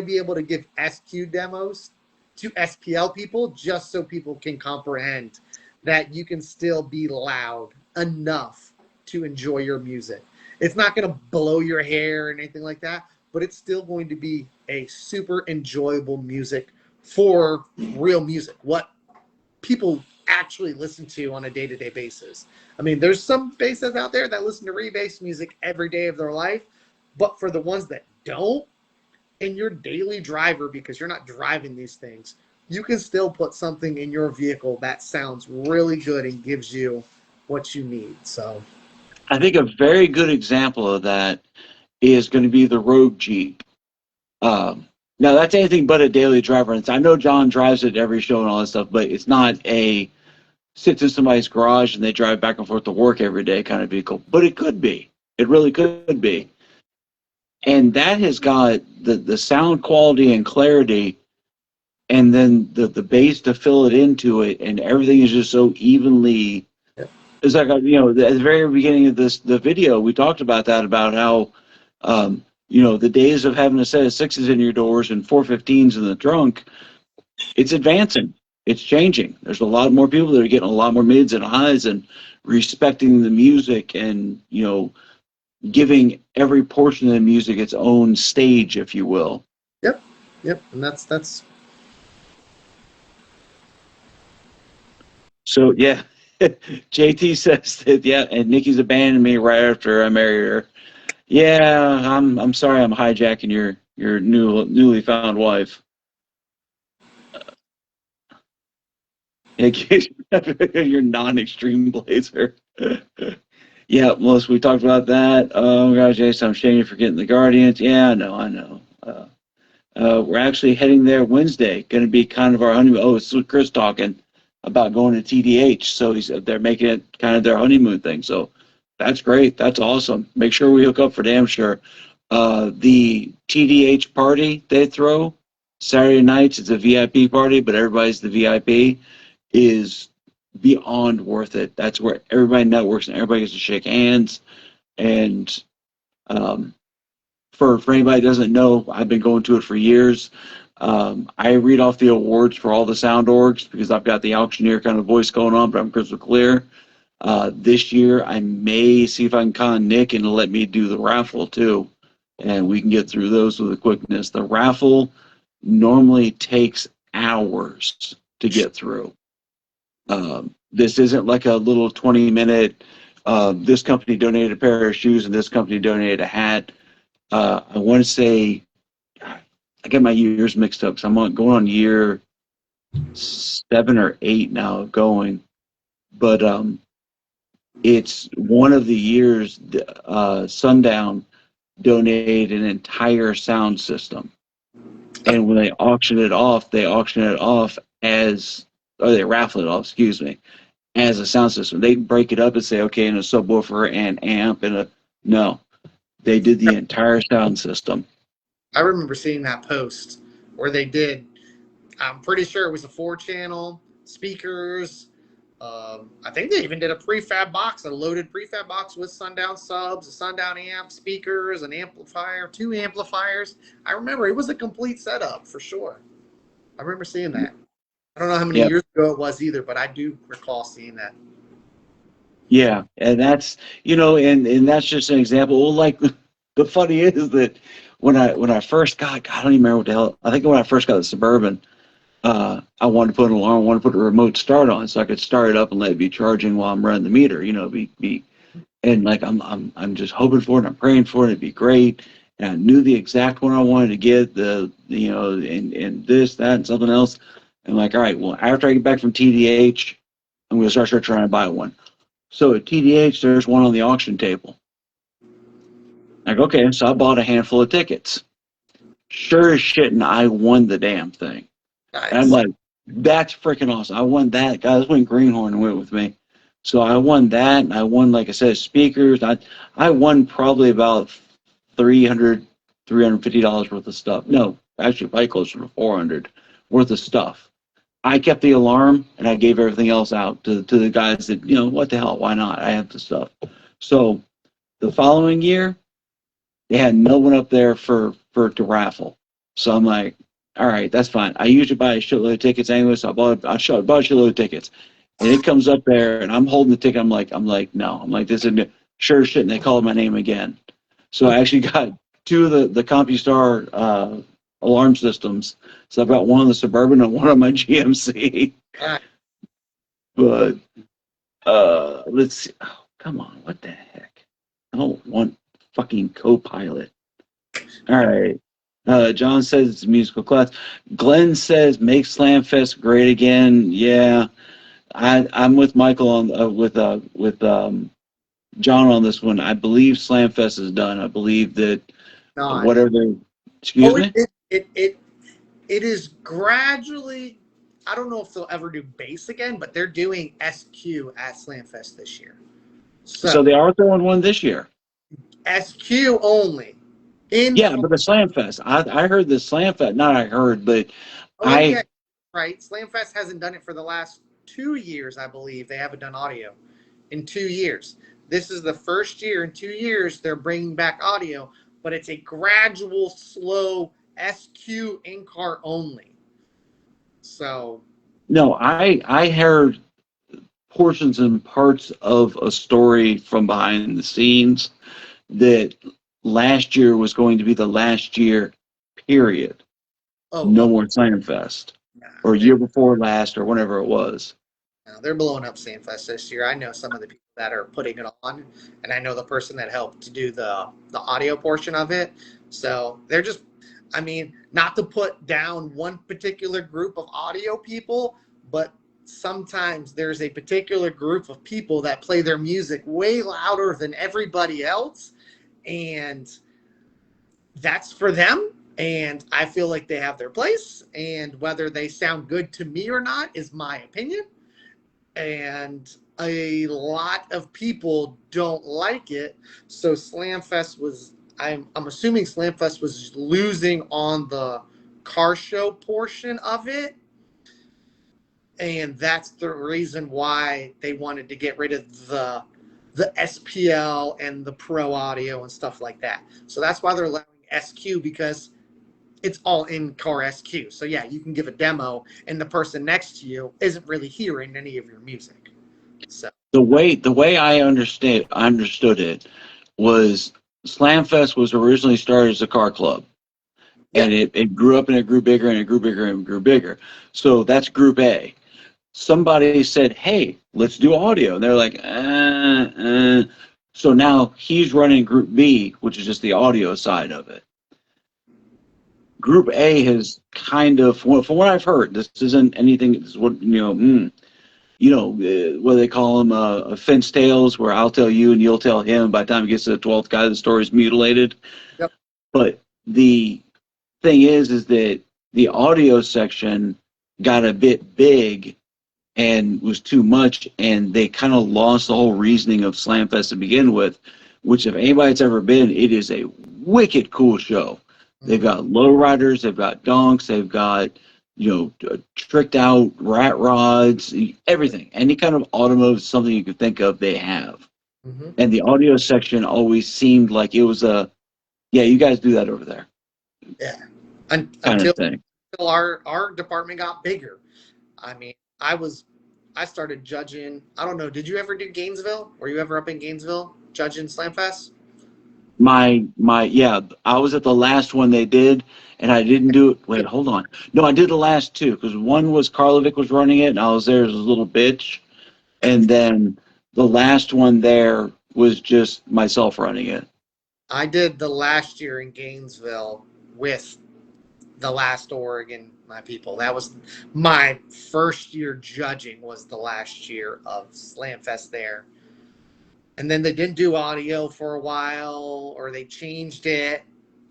be able to give SQ demos to SPL people just so people can comprehend that you can still be loud enough to enjoy your music. It's not going to blow your hair or anything like that, but it's still going to be a super enjoyable music for real music, what people actually listen to on a day-to-day basis. I mean, there's some bases out there that listen to rebase music every day of their life, but for the ones that don't, in your daily driver, because you're not driving these things, you can still put something in your vehicle that sounds really good and gives you what you need. So I think a very good example of that is going to be the Rogue Jeep. Now that's anything but a daily driver. And I know John drives it every show and all that stuff, but it's not a sits in somebody's garage and they drive back and forth to work every day kind of vehicle. But it could be. It really could be. And that has got the sound quality and clarity, and then the bass to fill it into it, and everything is just so evenly. It's like, at the very beginning of the video, we talked about that, about how, the days of having a set of 6s in your doors and 415s in the trunk, it's advancing. It's changing. There's a lot more people that are getting a lot more mids and highs and respecting the music and, giving every portion of the music its own stage, if you will. Yep. And that's. So, yeah. JT says that, yeah, and Nicki's abandoned me right after I married her. Yeah, I'm sorry I'm hijacking your newly found wife. Your non-extreme blazer. Yeah, Melissa, we talked about that. Oh gosh, Jason, I'm ashamed for getting the Guardians. Yeah, I know. We're actually heading there Wednesday. Going to be kind of our honeymoon. Oh, it's Chris talking about going to TDH. So they're making it kind of their honeymoon thing. So that's great. That's awesome. Make sure we hook up for damn sure. The TDH party they throw Saturday nights, it's a VIP party, but everybody's the VIP, is beyond worth it. That's where everybody networks and everybody gets to shake hands. And for anybody that doesn't know, I've been going to it for years. I read off the awards for all the sound orgs because I've got the auctioneer kind of voice going on, but I'm crystal clear. This year, I may see if I can con Nick and let me do the raffle too, and we can get through those with a quickness. The raffle normally takes hours to get through. This isn't like a little 20-minute, this company donated a pair of shoes and this company donated a hat. I want to say, I get my years mixed up because I'm going on year 7 or 8 now of going. But it's one of the years, Sundown donated an entire sound system. And when they auction it off as, or they raffle it off, excuse me, as a sound system. They break it up and say, okay, and a subwoofer and amp and no. They did the entire sound system. I remember seeing that post where they did, I'm pretty sure it was a 4-channel, speakers. I think they even did a prefab box, a loaded prefab box with Sundown subs, a Sundown amp, speakers, an amplifier, 2 amplifiers. I remember it was a complete setup for sure. I remember seeing that. I don't know how many years ago it was either, but I do recall seeing that. Yeah, and that's, and that's just an example. Well, like, the funny is that when I first got, I don't even remember what the hell, I think when I first got the Suburban, I wanted to put an alarm, I wanted to put a remote start on so I could start it up and let it be charging while I'm running the meter, and like I'm just hoping for it, I'm praying for it, it'd be great. And I knew the exact one I wanted to get, and this, that, and something else. And like, all right, well, after I get back from TDH, I'm going to start trying to buy one. So at TDH, there's one on the auction table. Like, okay, so I bought a handful of tickets. Sure as shit, and I won the damn thing. Nice. And I'm like, that's freaking awesome. I won that. Guys went Greenhorn and went with me. So I won that, and I won, like I said, speakers. I won probably about $350 worth of stuff. No, actually, probably closer to $400 worth of stuff. I kept the alarm, and I gave everything else out to the guys that, what the hell, why not? I have the stuff. So the following year, they had no one up there to raffle. So I'm like, all right, that's fine. I usually buy a shitload of tickets anyway, so I bought a shitload of tickets. And it comes up there, and I'm holding the ticket. I'm like, no. I'm like, this isn't sure as shit, and they called my name again. So I actually got 2 of the CompuStar alarm systems. So I've got one on the Suburban and one on my GMC. But let's see. Oh, come on, what the heck? I don't want fucking Copilot. All right. John says it's a musical class. Glenn says make Slamfest great again. Yeah, I'm with Michael on with John on this one. I believe Slamfest is done. I believe that Not. whatever. Excuse Oh, me. it is gradually. I don't know if they'll ever do bass again, but they're doing SQ at Slamfest this year. So So they are throwing one this year. SQ only. Yeah, but the Slamfest. I heard the Slamfest. Not I heard, but Oh I yeah, right. Slamfest hasn't done it for the last 2 years, I believe. They haven't done audio in 2 years. This is the first year in 2 years they're bringing back audio, but it's a gradual, slow SQ in-car only. So no, I heard portions and parts of a story from behind the scenes that last year was going to be the last year, period. No more Slamfest, nah, or year before last, or whenever it was. they're blowing up Slamfest this year. I know some of the people that are putting it on, and I know the person that helped to do the audio portion of it. So they're just, I mean, not to put down one particular group of audio people, but sometimes there's a particular group of people that play their music way louder than everybody else, and that's for them. And I feel like they have their place, and whether they sound good to me or not is my opinion. And a lot of people don't like it. So Slamfest was, I'm assuming Slamfest was losing on the car show portion of it. And that's the reason why they wanted to get rid of the SPL and the Pro Audio and stuff like that. So that's why they're allowing SQ, because it's all in-car SQ. So yeah, you can give a demo and the person next to you isn't really hearing any of your music. So The way I understood it was Slamfest was originally started as a car club. yeah, And it grew up and it grew bigger and it grew bigger and it grew bigger. So that's group A. Somebody said, hey, let's do audio. And they're like, So now he's running group B, which is just the audio side of it. Group A has kind of, from what I've heard, this isn't anything, this is what, what they call them, fence tales, where I'll tell you and you'll tell him. By the time it gets to the 12th guy, the story's mutilated. yep. But the thing is that the audio section got a bit big and was too much, and they kind of lost the whole reasoning of Slamfest to begin with, which if anybody's ever been, it is a wicked cool show. They've got lowriders, they've got donks, they've got, tricked out rat rods, everything. Any kind of automotive, something you could think of, they have. Mm-hmm. And the audio section always seemed like it was you guys do that over there. Yeah. Until our department got bigger. I mean, I started judging. I don't know. Did you ever do Gainesville? Were you ever up in Gainesville judging Slamfest? I was at the last one they did, and I didn't do it. Wait, hold on. No, I did the last two, because one was Karlovic was running it, and I was there as a little bitch. And then the last one there was just myself running it. I did the last year in Gainesville with the last Oregon, my people. That was my first year judging, was the last year of Slamfest there. And then they didn't do audio for a while, or they changed it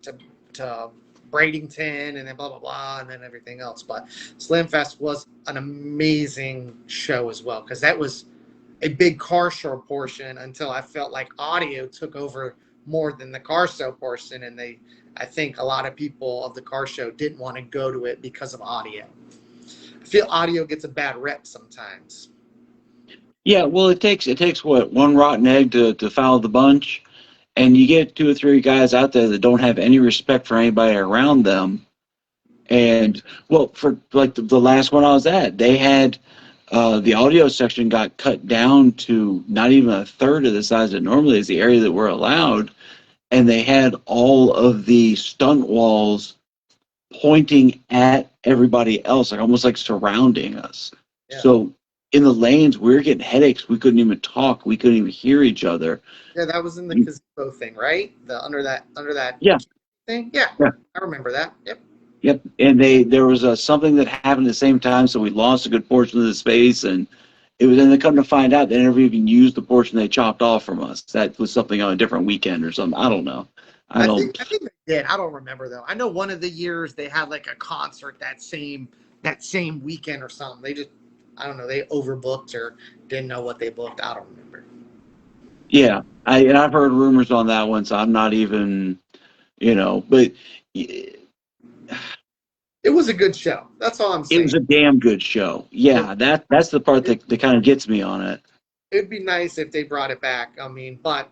to Bradenton, and then blah, blah, blah, and then everything else. But Slamfest was an amazing show as well, because that was a big car show portion until I felt like audio took over more than the car show portion. And I think a lot of people of the car show didn't want to go to it because of audio. I feel audio gets a bad rep sometimes. Yeah, well, it takes what, one rotten egg to foul the bunch, and you get 2 or 3 guys out there that don't have any respect for anybody around them. And well, for like the last one I was at, they had the audio section got cut down to not even a third of the size it normally is, the area that we're allowed, and they had all of the stunt walls pointing at everybody else, like almost like surrounding us. Yeah. So in the lanes, we were getting headaches. We couldn't even talk. We couldn't even hear each other. Yeah, that was in the gazebo thing, right? The under that yeah thing. Yeah, I remember that. Yep. And there was something that happened at the same time, so we lost a good portion of the space, and It was, and they come to find out they never even used the portion they chopped off from us. That was something on a different weekend or something. I don't know. I think they did. I don't remember though. I know one of the years they had like a concert that same weekend or something. They just, I don't know, they overbooked or didn't know what they booked. I don't remember. Yeah, I've heard rumors on that one, so I'm not even, but it was a good show. That's all I'm saying. was a damn good show. Yeah, that's the part that kind of gets me on it. It'd be nice if they brought it back. I mean, but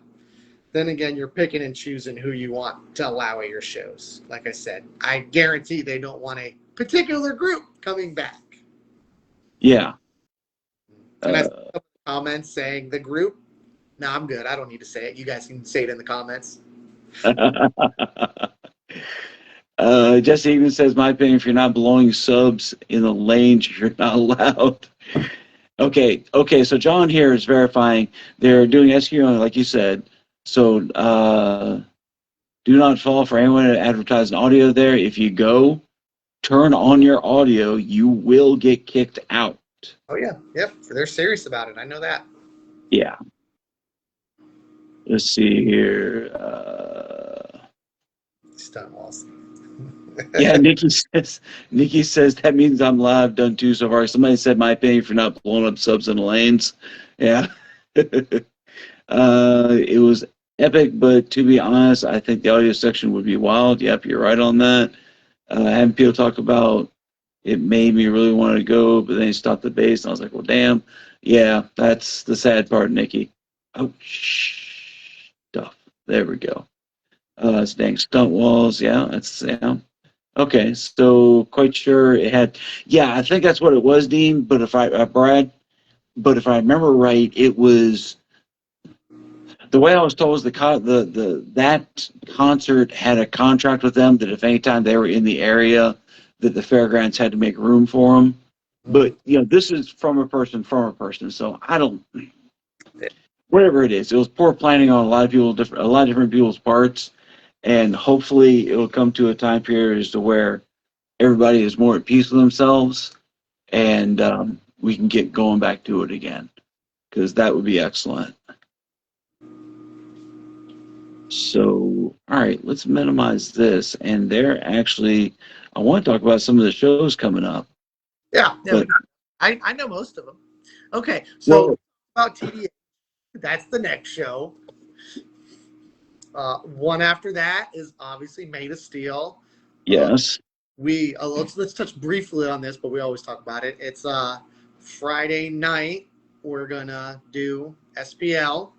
then again, you're picking and choosing who you want to allow at your shows. Like I said, I guarantee they don't want a particular group coming back. Yeah. And I saw some comments saying the group. No, I'm good. I don't need to say it. You guys can say it in the comments. Jesse even says, my opinion, if you're not blowing subs in the lanes, you're not allowed. Okay, so John here is verifying they're doing SEO, like you said. So do not fall for anyone to advertise an audio there. If you go, turn on your audio, you will get kicked out. Oh, yeah. Yep. They're serious about it. I know that. Yeah. Let's see here. Stonewalls. Yeah, Nikki says that means I'm live, done too so far. Somebody said my opinion for not blowing up subs in the lanes. Yeah. It was epic, but to be honest, I think the audio section would be wild. Yep, you're right on that. Having people talk about it made me really want to go, but then he stopped the bass, and I was like, well, damn. Yeah, that's the sad part, Nikki. Oh, stuff. There we go. It's dang stunt walls. Yeah, that's, yeah. Okay, so quite sure it had, yeah, I think that's what it was, Dean. But if I remember right, it was, the way I was told was that concert had a contract with them that if any time they were in the area, that the fairgrounds had to make room for them. But this is from a person, so I don't. Whatever it is, it was poor planning on a lot of different people's parts, and hopefully it will come to a time period as to where everybody is more at peace with themselves, and we can get going back to it again, because that would be excellent. So, all right, let's minimize this. And they're actually, I want to talk about some of the shows coming up. Yeah, but, I know most of them. Okay, so about TDA, that's the next show. One after that is obviously Made of Steel. Yes. Let's touch briefly on this, but we always talk about it. It's Friday night. We're gonna do SPL.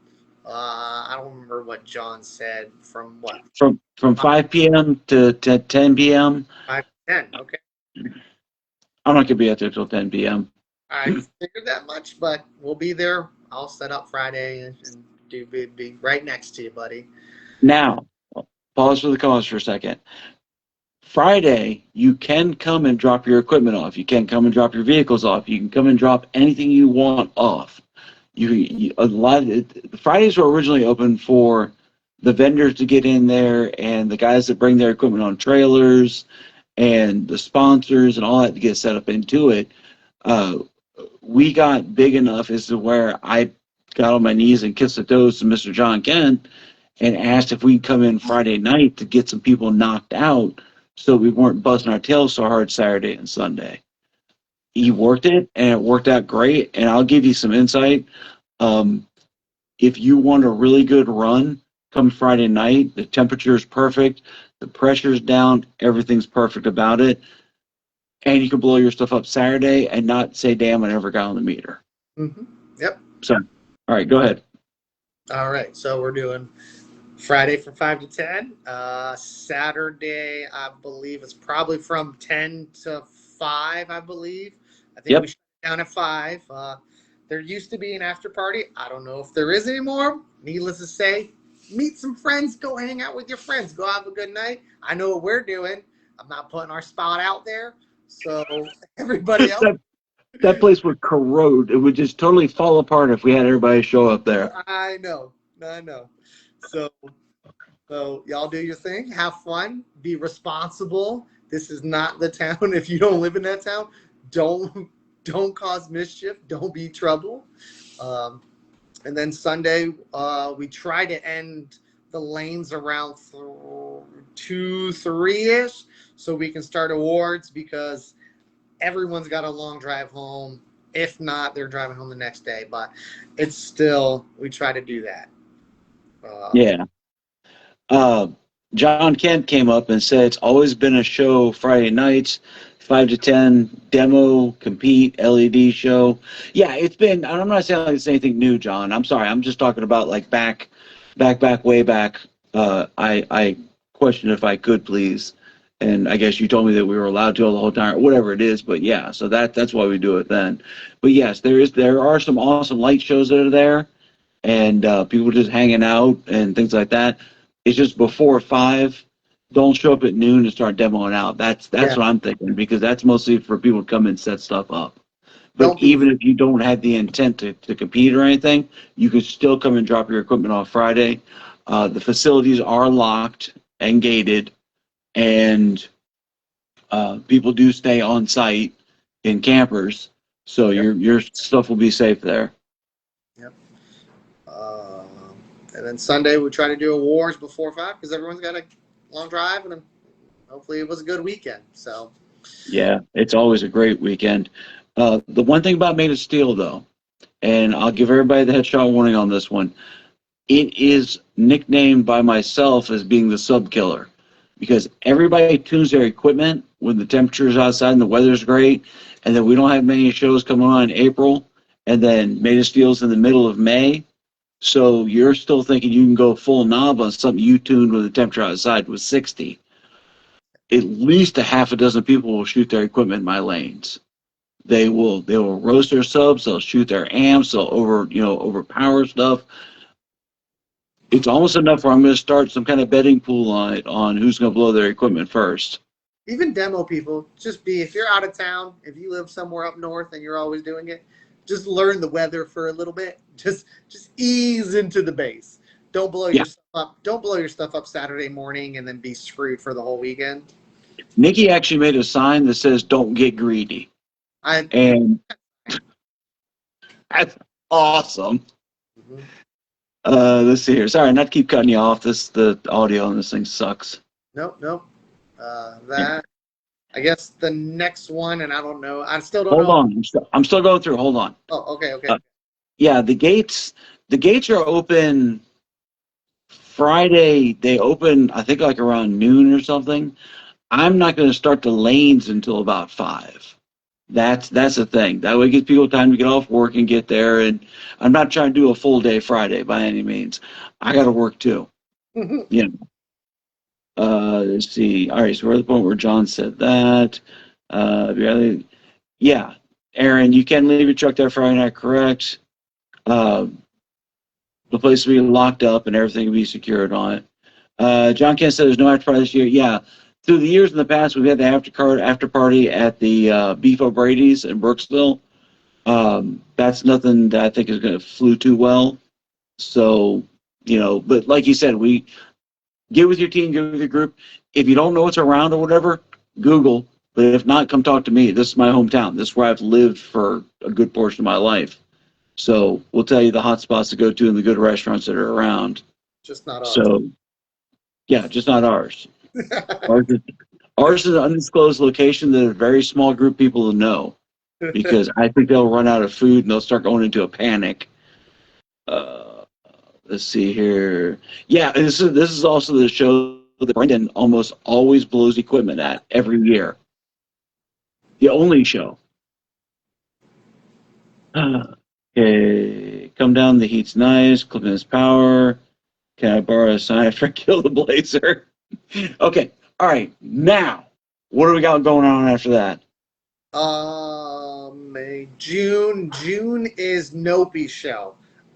I don't remember what John said. From what? From 5 p.m. to 10 p.m. 5 to 10. Okay. I'm not gonna be out there till 10 p.m. I figured that much, but we'll be there. I'll set up Friday and be right next to you, buddy. Now, pause for the cause for a second. Friday, you can come and drop your equipment off. You can come and drop your vehicles off. You can come and drop anything you want off. Fridays were originally open for the vendors to get in there and the guys that bring their equipment on trailers and the sponsors and all that to get set up into it. We got big enough as to where I got on my knees and kissed the toes to Mr. John Kent and asked if we'd come in Friday night to get some people knocked out so we weren't busting our tails so hard Saturday and Sunday. He worked it, and it worked out great, and I'll give you some insight. If you want a really good run, come Friday night. The temperature is perfect. The pressure's down. Everything's perfect about it. And you can blow your stuff up Saturday and not say, damn, I never got on the meter. Mm-hmm. Yep. So, all right, go ahead. All right, so we're doing Friday from 5 to 10. Saturday, I believe, is probably from 10 to 5, I believe. I think we shut it down at 5. There used to be an after party. I don't know if there is anymore. Needless to say, meet some friends. Go hang out with your friends. Go have a good night. I know what we're doing. I'm not putting our spot out there. So everybody else. That place would corrode. It would just totally fall apart if we had everybody show up there. I know. So y'all do your thing. Have fun. Be responsible. This is not the town. If you don't live in that town, don't don't cause mischief, don't be trouble. And then Sunday, we try to end the lanes around 2, 3-ish, so we can start awards, because everyone's got a long drive home. If not, they're driving home the next day. But it's still, we try to do that. Yeah. John Kent came up and said it's always been a show Friday nights, 5 to 10, demo, compete, LED show. Yeah, it's been, I'm not saying like it's anything new, John. I'm sorry. I'm just talking about like way back. I questioned if I could please. And I guess you told me that we were allowed to all the whole time, or whatever it is. But yeah, so that's why we do it then. But yes, there are some awesome light shows that are there, and people just hanging out and things like that. It's just before 5. Don't show up at noon and start demoing out. That's Yeah. what I'm thinking, because that's mostly for people to come and set stuff up. But Don't be- even if you don't have the intent to compete or anything, you could still come and drop your equipment off Friday. The facilities are locked and gated, and people do stay on site in campers, so Yep. your stuff will be safe there. Yep. And then Sunday, we try to do awards before 5, because everyone's got a long drive, and hopefully it was a good weekend. So Yeah, it's always a great weekend. The one thing about Made of Steel, though, and I'll give everybody the headshot warning on this one, it is nicknamed by myself as being the sub killer, because everybody tunes their equipment when the temperature's outside and the weather's great, and then we don't have many shows coming on in April, and then Made of Steel's in the middle of May. So you're still thinking you can go full knob on something you tuned when the temperature outside was 60. At least a half a dozen people will shoot their equipment in my lanes. They will roast their subs, they'll shoot their amps, they'll overpower stuff. It's almost enough where I'm going to start some kind of betting pool on it, on who's going to blow their equipment first. even demo people, if you're out of town, if you live somewhere up north and you're always doing it, just learn the weather for a little bit. Just ease into the base. Don't blow your stuff up. Don't blow your stuff up Saturday morning and then be screwed for the whole weekend. Nicki actually made a sign that says "Don't get greedy," and that's awesome. Mhm. Let's see here. Sorry, not to keep cutting you off. The audio on this thing sucks. Nope. I guess the next one, and I don't know. I still don't Hold know. on, I'm still going through. Hold on. Oh, okay. Yeah, the gates are open Friday. They open, I think, like around noon or something. I'm not going to start the lanes until about 5. That's the thing. That way it gives people time to get off work and get there. And I'm not trying to do a full day Friday by any means. I got to work too. You know. Let's see. All right, so we're at the point where John said that. Yeah, Aaron, you can leave your truck there Friday night, correct? The place will be locked up and everything will be secured on it. John Kent said there's no after party this year. Yeah, through the years in the past, we've had the after party at the Beef O'Brady's in Brooksville. That's nothing that I think is going to flew too well. So, but like you said, we get with your team, get with your group. If you don't know what's around or whatever, Google. But if not, come talk to me. This is my hometown. This is where I've lived for a good portion of my life. So we'll tell you the hot spots to go to and the good restaurants that are around. Just not ours. So, yeah, just not ours. Ours is an undisclosed location that a very small group of people will know, because I think they'll run out of food and they'll start going into a panic. Let's see here. Yeah, this is also the show that Brendan almost always blows equipment at every year. The only show. Okay, come down. The heat's nice. Clipping his power. Can I borrow a sign for Kill the Blazer? Okay. All right. Now, what do we got going on after that? June is Nope's show.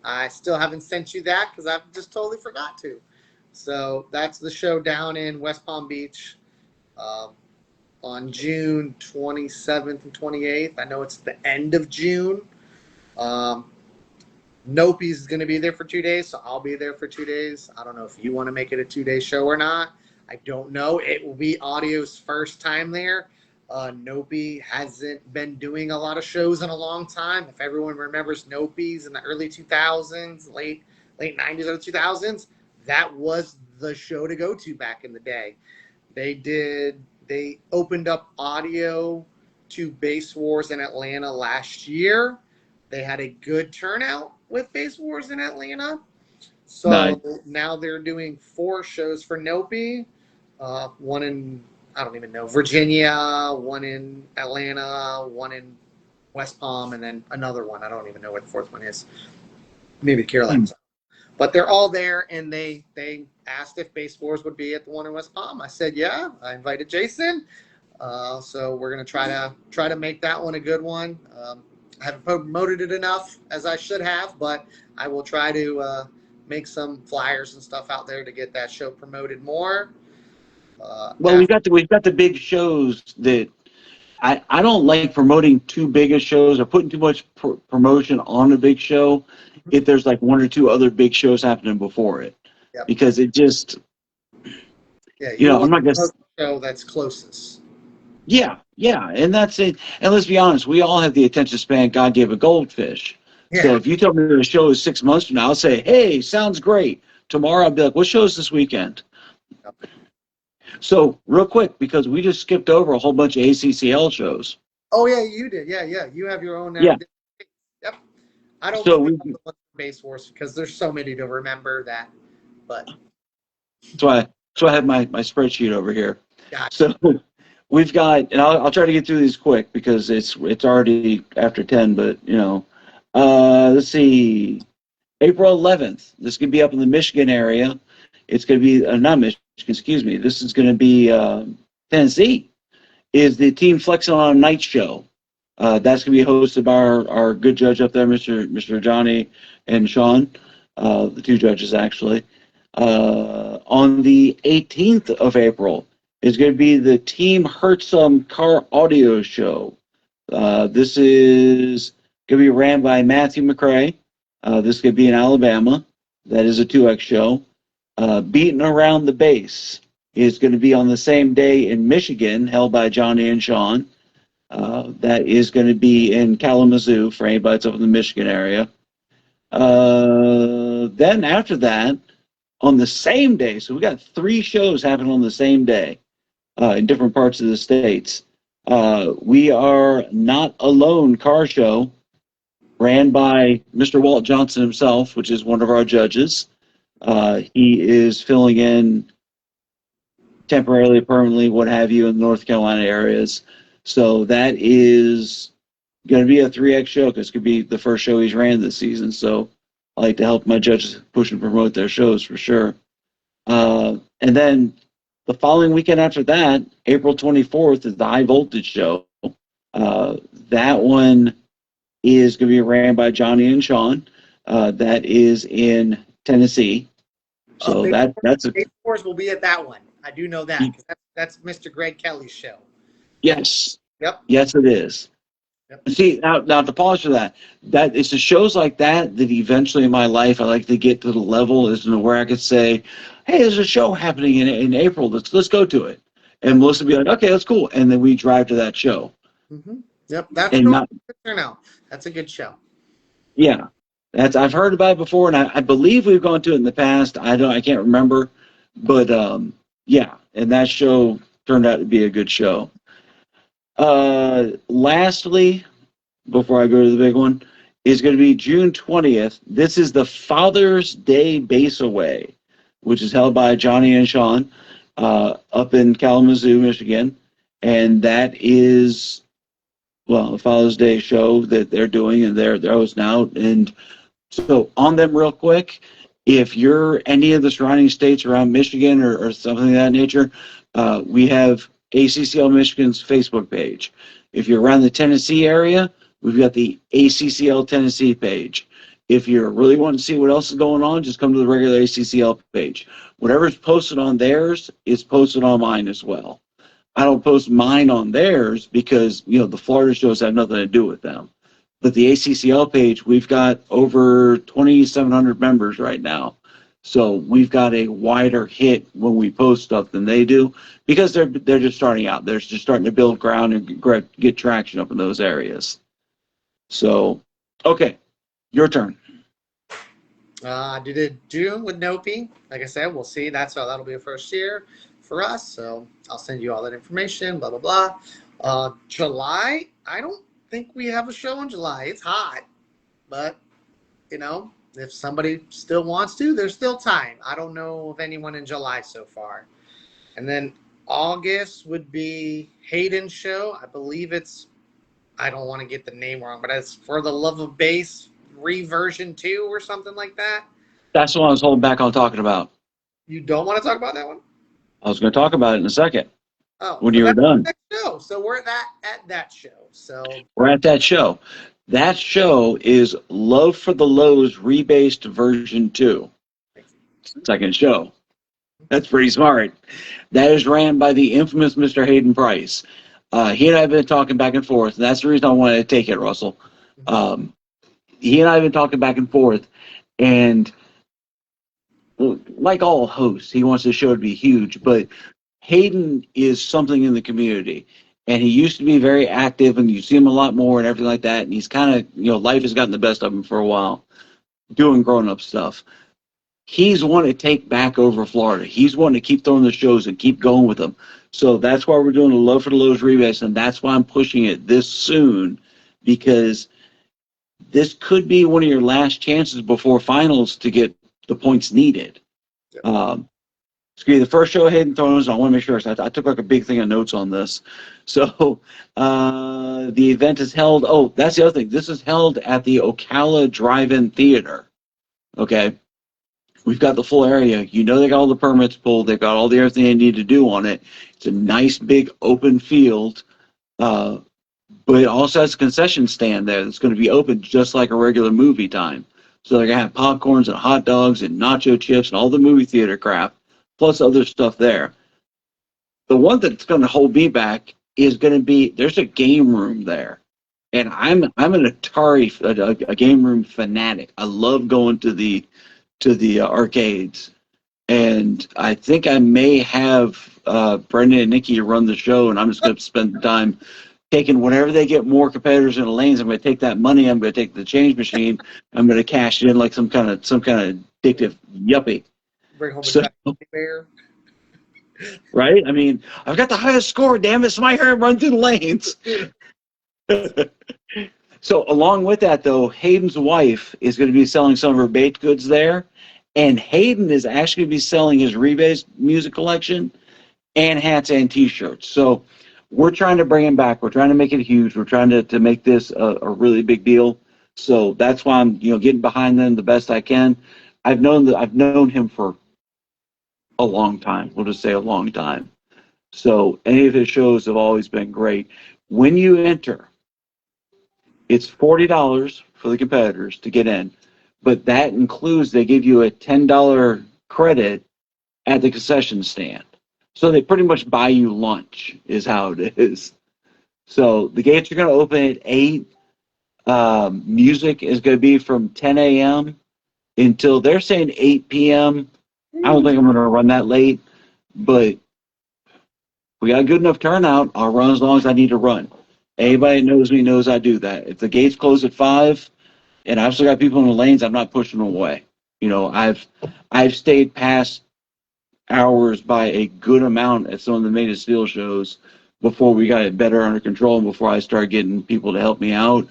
I still haven't sent you that because I've just totally forgot to. So that's the show down in West Palm Beach on June 27th and 28th. I know it's the end of June. Nope's is going to be there for 2 days, so I'll be there for 2 days. I don't know if you want to make it a 2-day show or not. I don't know. It will be Audio's first time there. Nopi hasn't been doing a lot of shows in a long time. If everyone remembers Nopi's in the early 2000s, late 90s or 2000s, that was the show to go to back in the day. They opened up audio to Base Wars in Atlanta last year. They had a good turnout with Base Wars in Atlanta. So Nice. now they're doing 4 shows for Nopi. One in, I don't even know, Virginia, one in Atlanta, one in West Palm, and then another one. I don't even know where the 4th one is. Maybe Carolinas. But they're all there, and they asked if Base Wars would be at the one in West Palm. I said, yeah. I invited Jason. So we're going to try to make that one a good one. I haven't promoted it enough as I should have, but I will try to make some flyers and stuff out there to get that show promoted more. Well, we've got the big shows that I don't like promoting too big of shows or putting too much promotion on a big show if there's like 1 or 2 other big shows happening before it. Yep. Because it just, you know, I'm not going to show that's closest. Yeah, and that's it. And let's be honest, we all have the attention span God gave a goldfish. Yeah. So if you tell me the show is 6 months from now, I'll say, hey, sounds great. Tomorrow I'll be like, what show's this weekend? Yep. So real quick, because we just skipped over a whole bunch of ACCL shows. Oh, yeah, you did. Yeah. You have your own. Yeah. Yep. I don't So think the Base Wars because there's so many to remember that. But that's why I have my spreadsheet over here. Gotcha. So we've got, and I'll try to get through these quick because it's already after 10, but, you know, let's see, April 11th, this could be up in the Michigan area. It's going to be, not Michigan, excuse me, this is going to be Tennessee, is the Team Flexing on Night show. That's going to be hosted by our good judge up there, Mr. Johnny and Sean, the 2 judges actually. On the 18th of April is going to be the Team Hertz car audio show. This is going to be ran by Matthew McRae. This could be in Alabama. That is a 2X show. Beating Around the Base is going to be on the same day in Michigan, held by Johnny and Sean. That is going to be in Kalamazoo for anybody that's up in the Michigan area. Then after that, on the same day, so we got 3 shows happening on the same day in different parts of the states. We are Not Alone car show, ran by Mr. Walt Johnson himself, which is one of our judges. He is filling in temporarily, permanently, what have you, in the North Carolina areas. So that is going to be a 3X show because it could be the first show he's ran this season. So I like to help my judges push and promote their shows for sure. And then the following weekend after that, April 24th, is the High Voltage show. That one is going to be ran by Johnny and Sean. That is in Tennessee. So that's a... Base Wars will be at that one. I do know that. That's Mr. Greg Kelly's show. Yes. Yep. Yes, it is. Yep. See, now to polish for that it's the shows like that eventually in my life I like to get to the level is where I could say, hey, there's a show happening in April. Let's go to it. And Melissa would be like, okay, that's cool. And then we drive to that show. Mm-hmm. Yep. That's a good turnout. That's a good show. Yeah. I've heard about it before, and I believe we've gone to it in the past. I can't remember. But yeah, and that show turned out to be a good show. Lastly, before I go to the big one, is going to be June 20th. This is the Father's Day Base Away, which is held by Johnny and Sean up in Kalamazoo, Michigan. And that is, well, a Father's Day show that they're doing, and they're hosting out. And so on them real quick, if you're any of the surrounding states around Michigan or something of that nature, we have ACCL Michigan's Facebook page. If you're around the Tennessee area, we've got the ACCL Tennessee page. If you're really wanting to see what else is going on, just come to the regular ACCL page. Whatever's posted on theirs is posted on mine as well. I don't post mine on theirs because, the Florida shows have nothing to do with them. But the ACCL page, we've got over 2,700 members right now. So we've got a wider hit when we post stuff than they do because they're just starting out. They're just starting to build ground and get traction up in those areas. So, okay, your turn. I did it June with Nopi. Like I said, we'll see. That'll be a first year for us. So I'll send you all that information. Blah blah blah. July. I don't think we have a show in July. It's hot, but if somebody still wants to, there's still time. I don't know of anyone in July so far. And then August would be Hayden's show. I believe I don't want to get the name wrong, but it's For the Love of Bass Reversion 2 or something like that. That's what I was holding back on talking about. You don't want to talk about that one? I was going to talk about it in a second. Oh, when you were done. Next show. So we're at that show. So we're at that show. That show is Love for the Lows Rebased version 2. Second show. That's pretty smart. That is ran by the infamous Mr. Hayden Price. He and I have been talking back and forth. And that's the reason I wanted to take it, Russell. He and I have been talking back and forth. And like all hosts, he wants the show to be huge. But Hayden is something in the community. And he used to be very active, and you see him a lot more and everything like that. And he's kind of, life has gotten the best of him for a while, doing grown-up stuff. He's wanting to take back over Florida. He's wanting to keep throwing the shows and keep going with them. So that's why we're doing the Love for the Lows rebase, and that's why I'm pushing it this soon, because this could be one of your last chances before finals to get the points needed. Yeah. It's going to be the first show Hayden throws. I want to make sure. I took like a big thing of notes on this. So the event is held. Oh, that's the other thing. This is held at the Ocala Drive-In Theater. Okay. We've got the full area. They got all the permits pulled. They've got all the everything they need to do on it. It's a nice big open field. But it also has a concession stand there that's going to be open just like a regular movie time. So they're going to have popcorns and hot dogs and nacho chips and all the movie theater crap, plus other stuff there. The one that's going to hold me back is going to be, there's a game room there. And I'm an Atari, a game room fanatic. I love going to the arcades. And I think I may have Brendan and Nicki run the show, and I'm just going to spend the time taking whenever they get more competitors in the lanes. I'm going to take that money. I'm going to take the change machine. I'm going to cash it in like some kind of addictive yuppie. Bring home a bear. Right? I mean, I've got the highest score. Damn it! So my hair run through the lanes. So along with that, though, Hayden's wife is going to be selling some of her baked goods there, and Hayden is actually going to be selling his rebase music collection and hats and T-shirts. So we're trying to bring him back. We're trying to make it huge. We're trying to make this a really big deal. So that's why I'm getting behind them the best I can. I've known him for a long time. We'll just say a long time. So any of his shows have always been great. When you enter, it's $40 for the competitors to get in, but that includes they give you a $10 credit at the concession stand. So they pretty much buy you lunch is how it is. So the gates are going to open at 8. Music is going to be from 10 a.m. until they're saying 8 p.m. I don't think I'm going to run that late, but we got a good enough turnout. I'll run as long as I need to run. Anybody that knows me knows I do that. If the gates close at 5 and I've still got people in the lanes, I'm not pushing them away. I've stayed past hours by a good amount at some of the Made of Steel shows before we got it better under control and before I started getting people to help me out.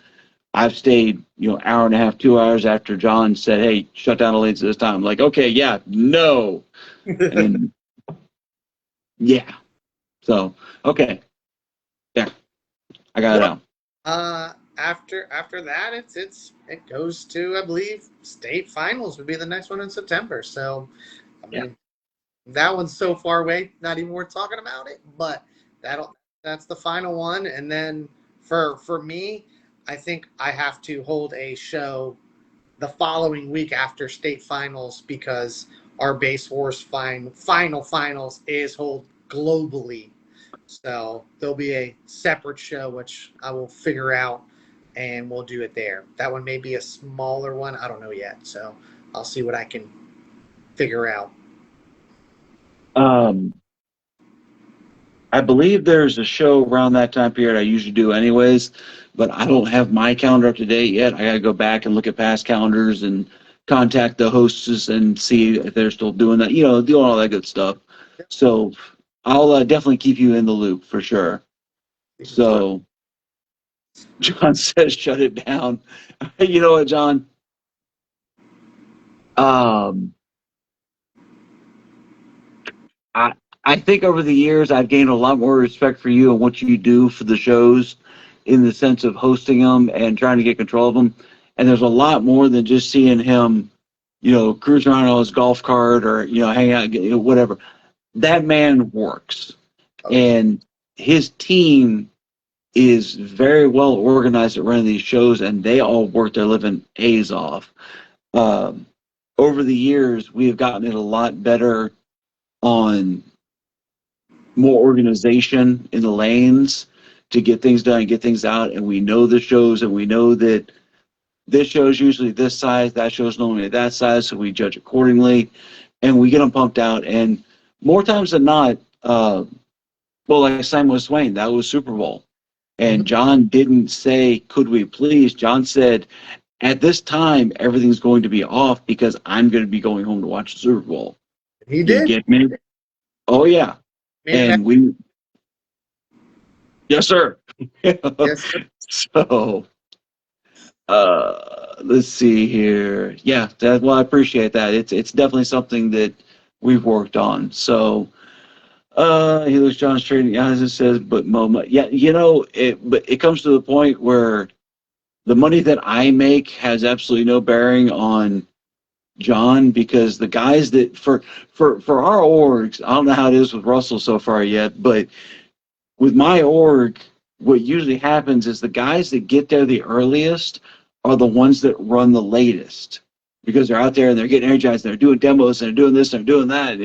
I've stayed, hour and a half, 2 hours after John said, hey, shut down the lanes at this time. I'm like, okay, yeah, no. And yeah. So, okay. Yeah. I got it out. After that, it goes to, I believe, state finals would be the next one in September. So, I mean, that one's so far away, not even worth talking about it. But that's the final one. And then for me, I think I have to hold a show the following week after state finals because our Bass Wars finals is held globally. So there'll be a separate show, which I will figure out, and we'll do it there. That one may be a smaller one. I don't know yet. So I'll see what I can figure out? Um, I believe there's a show around that time period I usually do anyways, but I don't have my calendar up to date yet. I got to go back and look at past calendars and contact the hosts and see if they're still doing that, doing all that good stuff. So I'll definitely keep you in the loop for sure. So John says, shut it down. You know what, John? Um, I I think over the years I've gained a lot more respect for you and what you do for the shows, in the sense of hosting them and trying to get control of them. And there's a lot more than just seeing him, cruise around on his golf cart or hang out, whatever. That man works, and his team is very well organized at running these shows, and they all work their living A's off. Um, Over the years, we have gotten it a lot better on more organization in the lanes to get things done and get things out. And we know the shows, and we know that this show is usually this size, that show is normally that size, so we judge accordingly, and we get them pumped out. And more times than not, like Simon with Swain, that was Super Bowl. And John didn't say, could we please? John said, at this time, everything's going to be off because I'm going to be going home to watch the Super Bowl. He did. You get me? Oh, yeah. And we, yes, sir. Yes, sir. So, let's see here. Yeah, I appreciate that. It's definitely something that we've worked on. So, he looks John's trading, as it says, but Mo, yeah, but it comes to the point where the money that I make has absolutely no bearing on John, because the guys that for our orgs, I don't know how it is with Russell so far yet, but with my org, what usually happens is the guys that get there the earliest are the ones that run the latest, because they're out there and they're getting energized, and they're doing demos, and they're doing this, and they're doing that.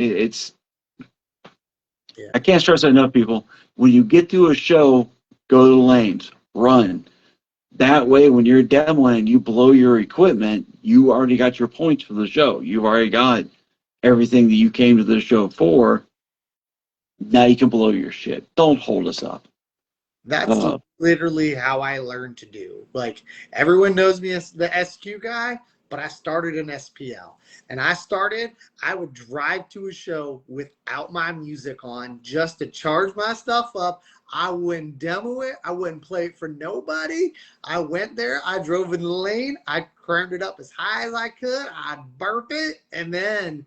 I can't stress that enough, people. When you get to a show, go to the lanes, run. That way, when you're demoing and you blow your equipment, you already got your points for the show. You've already got everything that you came to the show for. Now you can blow your shit. Don't hold us up. That's literally how I learned to do. Like, everyone knows me as the SQ guy, but I started in SPL. And I would drive to a show without my music on just to charge my stuff up. I wouldn't demo it. I wouldn't play it for nobody. I went there. I drove in the lane. I crammed it up as high as I could. I'd burp it, and then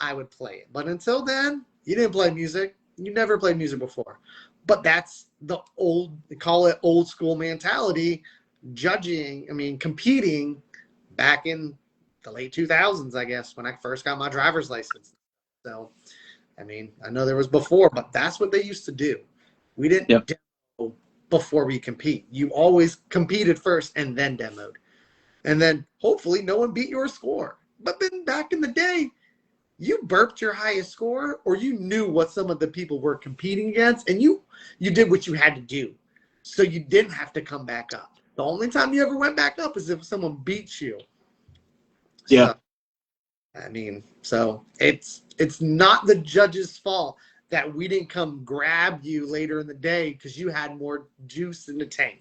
I would play it. But until then, you didn't play music. You never played music before. But that's the call it old school mentality, competing back in the late 2000s, I guess, when I first got my driver's license. So, I know there was before, but that's what they used to do. We didn't demo before we compete. You always competed first and then demoed. And then hopefully no one beat your score. But then back in the day, you burped your highest score, or you knew what some of the people were competing against, and you did what you had to do. So you didn't have to come back up. The only time you ever went back up is if someone beats you. Yeah. So it's not the judge's fault that we didn't come grab you later in the day because you had more juice in the tank,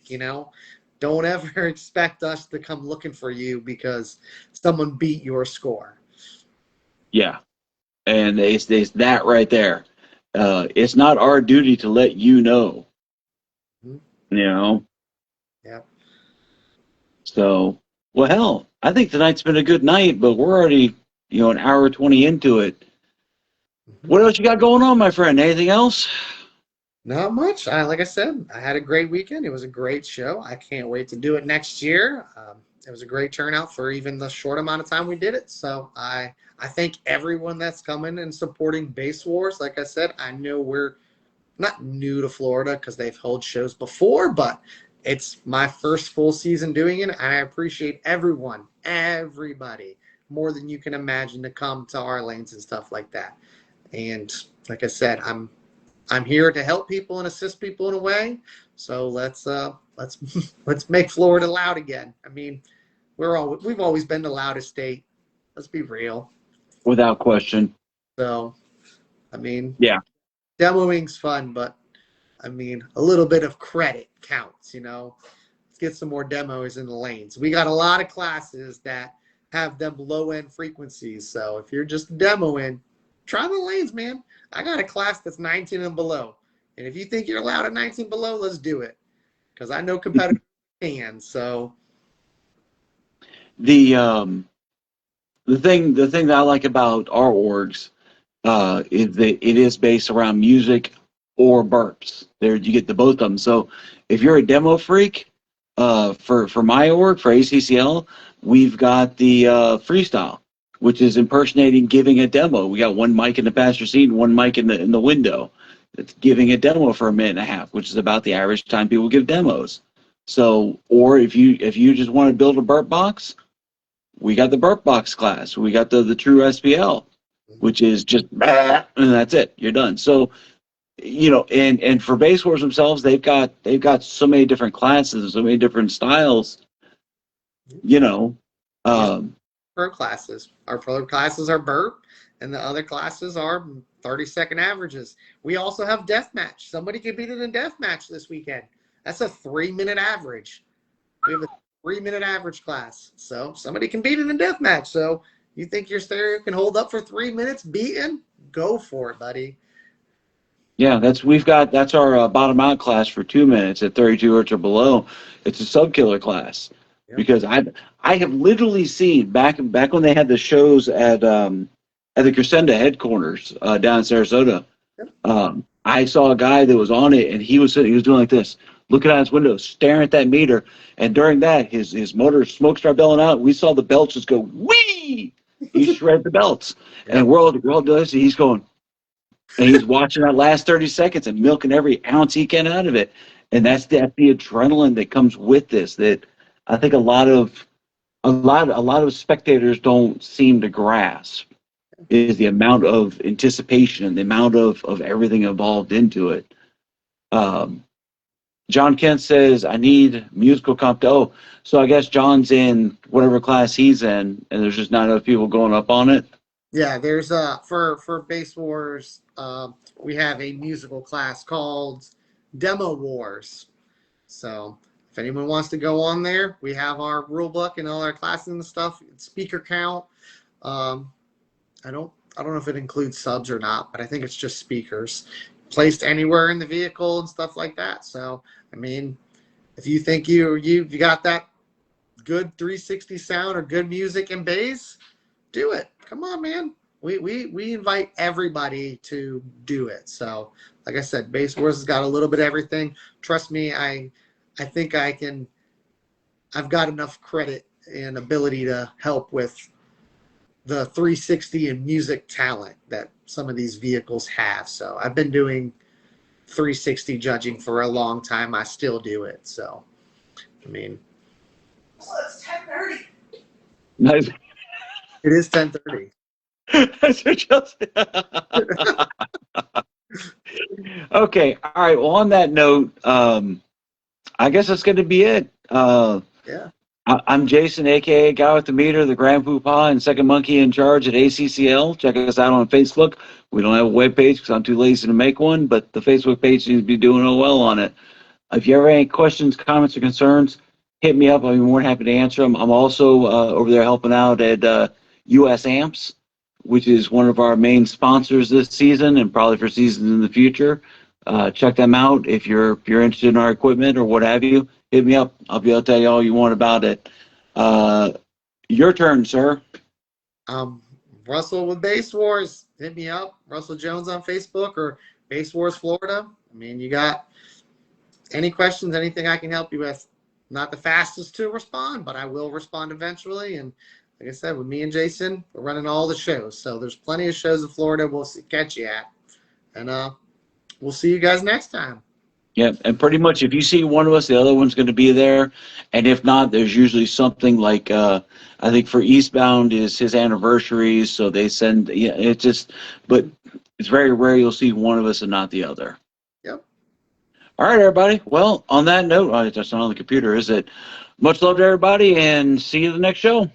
Don't ever expect us to come looking for you because someone beat your score. Yeah. And it's that right there. It's not our duty to let you know. Yeah. So, well, hell, I think tonight's been a good night, but we're already, an hour 20 into it. What else you got going on, my friend? Anything else? Not much. Like I said, I had a great weekend. It was a great show. I can't wait to do it next year. It was a great turnout for even the short amount of time we did it. So I thank everyone that's coming and supporting Base Wars. Like I said, I know we're not new to Florida because they've held shows before, but it's my first full season doing it. I appreciate everybody, more than you can imagine, to come to our lanes and stuff like that. And like I said, I'm here to help people and assist people in a way. So let's make Florida loud again. We've always been the loudest state. Let's be real. Without question. So, I mean, Yeah. demoing's fun, but I mean, a little bit of credit counts, you know. Let's get some more demos in the lanes. We got a lot of classes that have them low end frequencies. So if you're just demoing, try the lanes, man. I got a class that's 19 and below. And if you think you're allowed at 19 below, let's do it. Because I know competitors can. So The thing that I like about our orgs is that it is based around music or burps. There you get the both of them. So if you're a demo freak, for my org for ACCL, we've got the freestyle, which is impersonating giving a demo. We got one mic in the passenger seat and one mic in the window. It's giving a demo for a minute and a half, which is about the average time people give demos. So, or if you just want to build a burp box, we got the burp box class. We got the true SPL, which is just and that's it. You're done. So, you know, and for bass wars themselves, they've got so many different classes, so many different styles. You know, burp classes. Our pro classes are burp, and the other classes are 30-second averages. We also have deathmatch. Somebody can beat it in deathmatch this weekend. That's a 3-minute average. We have a 3-minute average class. So somebody can beat it in deathmatch. So you think your stereo can hold up for 3 minutes beating? Go for it, buddy. yeah, that's our bottom out class for 2 minutes at 32 hertz or below. It's a sub killer class. Yep. Because I have literally seen back when they had the shows at the Crescenda headquarters down in Sarasota. Yep. I saw a guy that was on it, and he was doing like this, looking out his window, staring at that meter. And during that, his motor smoke started belling out. We saw the belts just go whee. He shredded the belts, yep. And we're all doing this. And he's going, and he's watching that last 30 seconds and milking every ounce he can out of it. And that's the adrenaline that comes with this. That I think a lot of spectators don't seem to grasp. Is the amount of anticipation, the amount of everything involved into it. John Kent says, I need musical comp. Oh, so I guess John's in whatever class he's in, and there's just not enough people going up on it. Yeah, there's for Bass Wars, we have a musical class called Demo Wars. So if anyone wants to go on there, we have our rule book and all our classes and stuff. Speaker count. I don't know if it includes subs or not, but I think it's just speakers placed anywhere in the vehicle and stuff like that. So, I mean, if you think you got that good 360 sound or good music and bass, do it. Come on, man. We invite everybody to do it. So, like I said, Bass Wars has got a little bit of everything. Trust me, I think I've got enough credit and ability to help with the 360 and music talent that some of these vehicles have. So I've been doing 360 judging for a long time. I still do it. So, I mean. So it's 10:30. Nice. It is 10:30. Okay. All right. Well, on that note, I guess that's going to be it. Yeah. I'm Jason, a.k.a. Guy with the Meter, the Grand Poobah, and second monkey in charge at ACCL. Check us out on Facebook. We don't have a web page because I'm too lazy to make one, but the Facebook page seems to be doing well on it. If you have any questions, comments, or concerns, hit me up. I'll be more than happy to answer them. I'm also over there helping out at US Amps, which is one of our main sponsors this season and probably for seasons in the future. Check them out if you're interested in our equipment or what have you. Hit me up. I'll be able to tell you all you want about it. Your turn, sir. Russell with Bass Wars. Hit me up. Russell Jones on Facebook or Bass Wars Florida. I mean, you got any questions, anything I can help you with. Not the fastest to respond, but I will respond eventually. And like I said, with me and Jason, we're running all the shows. So there's plenty of shows in Florida we'll catch you at. And we'll see you guys next time. Yeah, and pretty much if you see one of us, the other one's going to be there. And if not, there's usually something like, I think for Eastbound is his anniversary, so they send, yeah, it's just, but it's very rare you'll see one of us and not the other. Yep. All right, everybody. Well, on that note, that's not on the computer, is it? Much love to everybody, and see you the next show.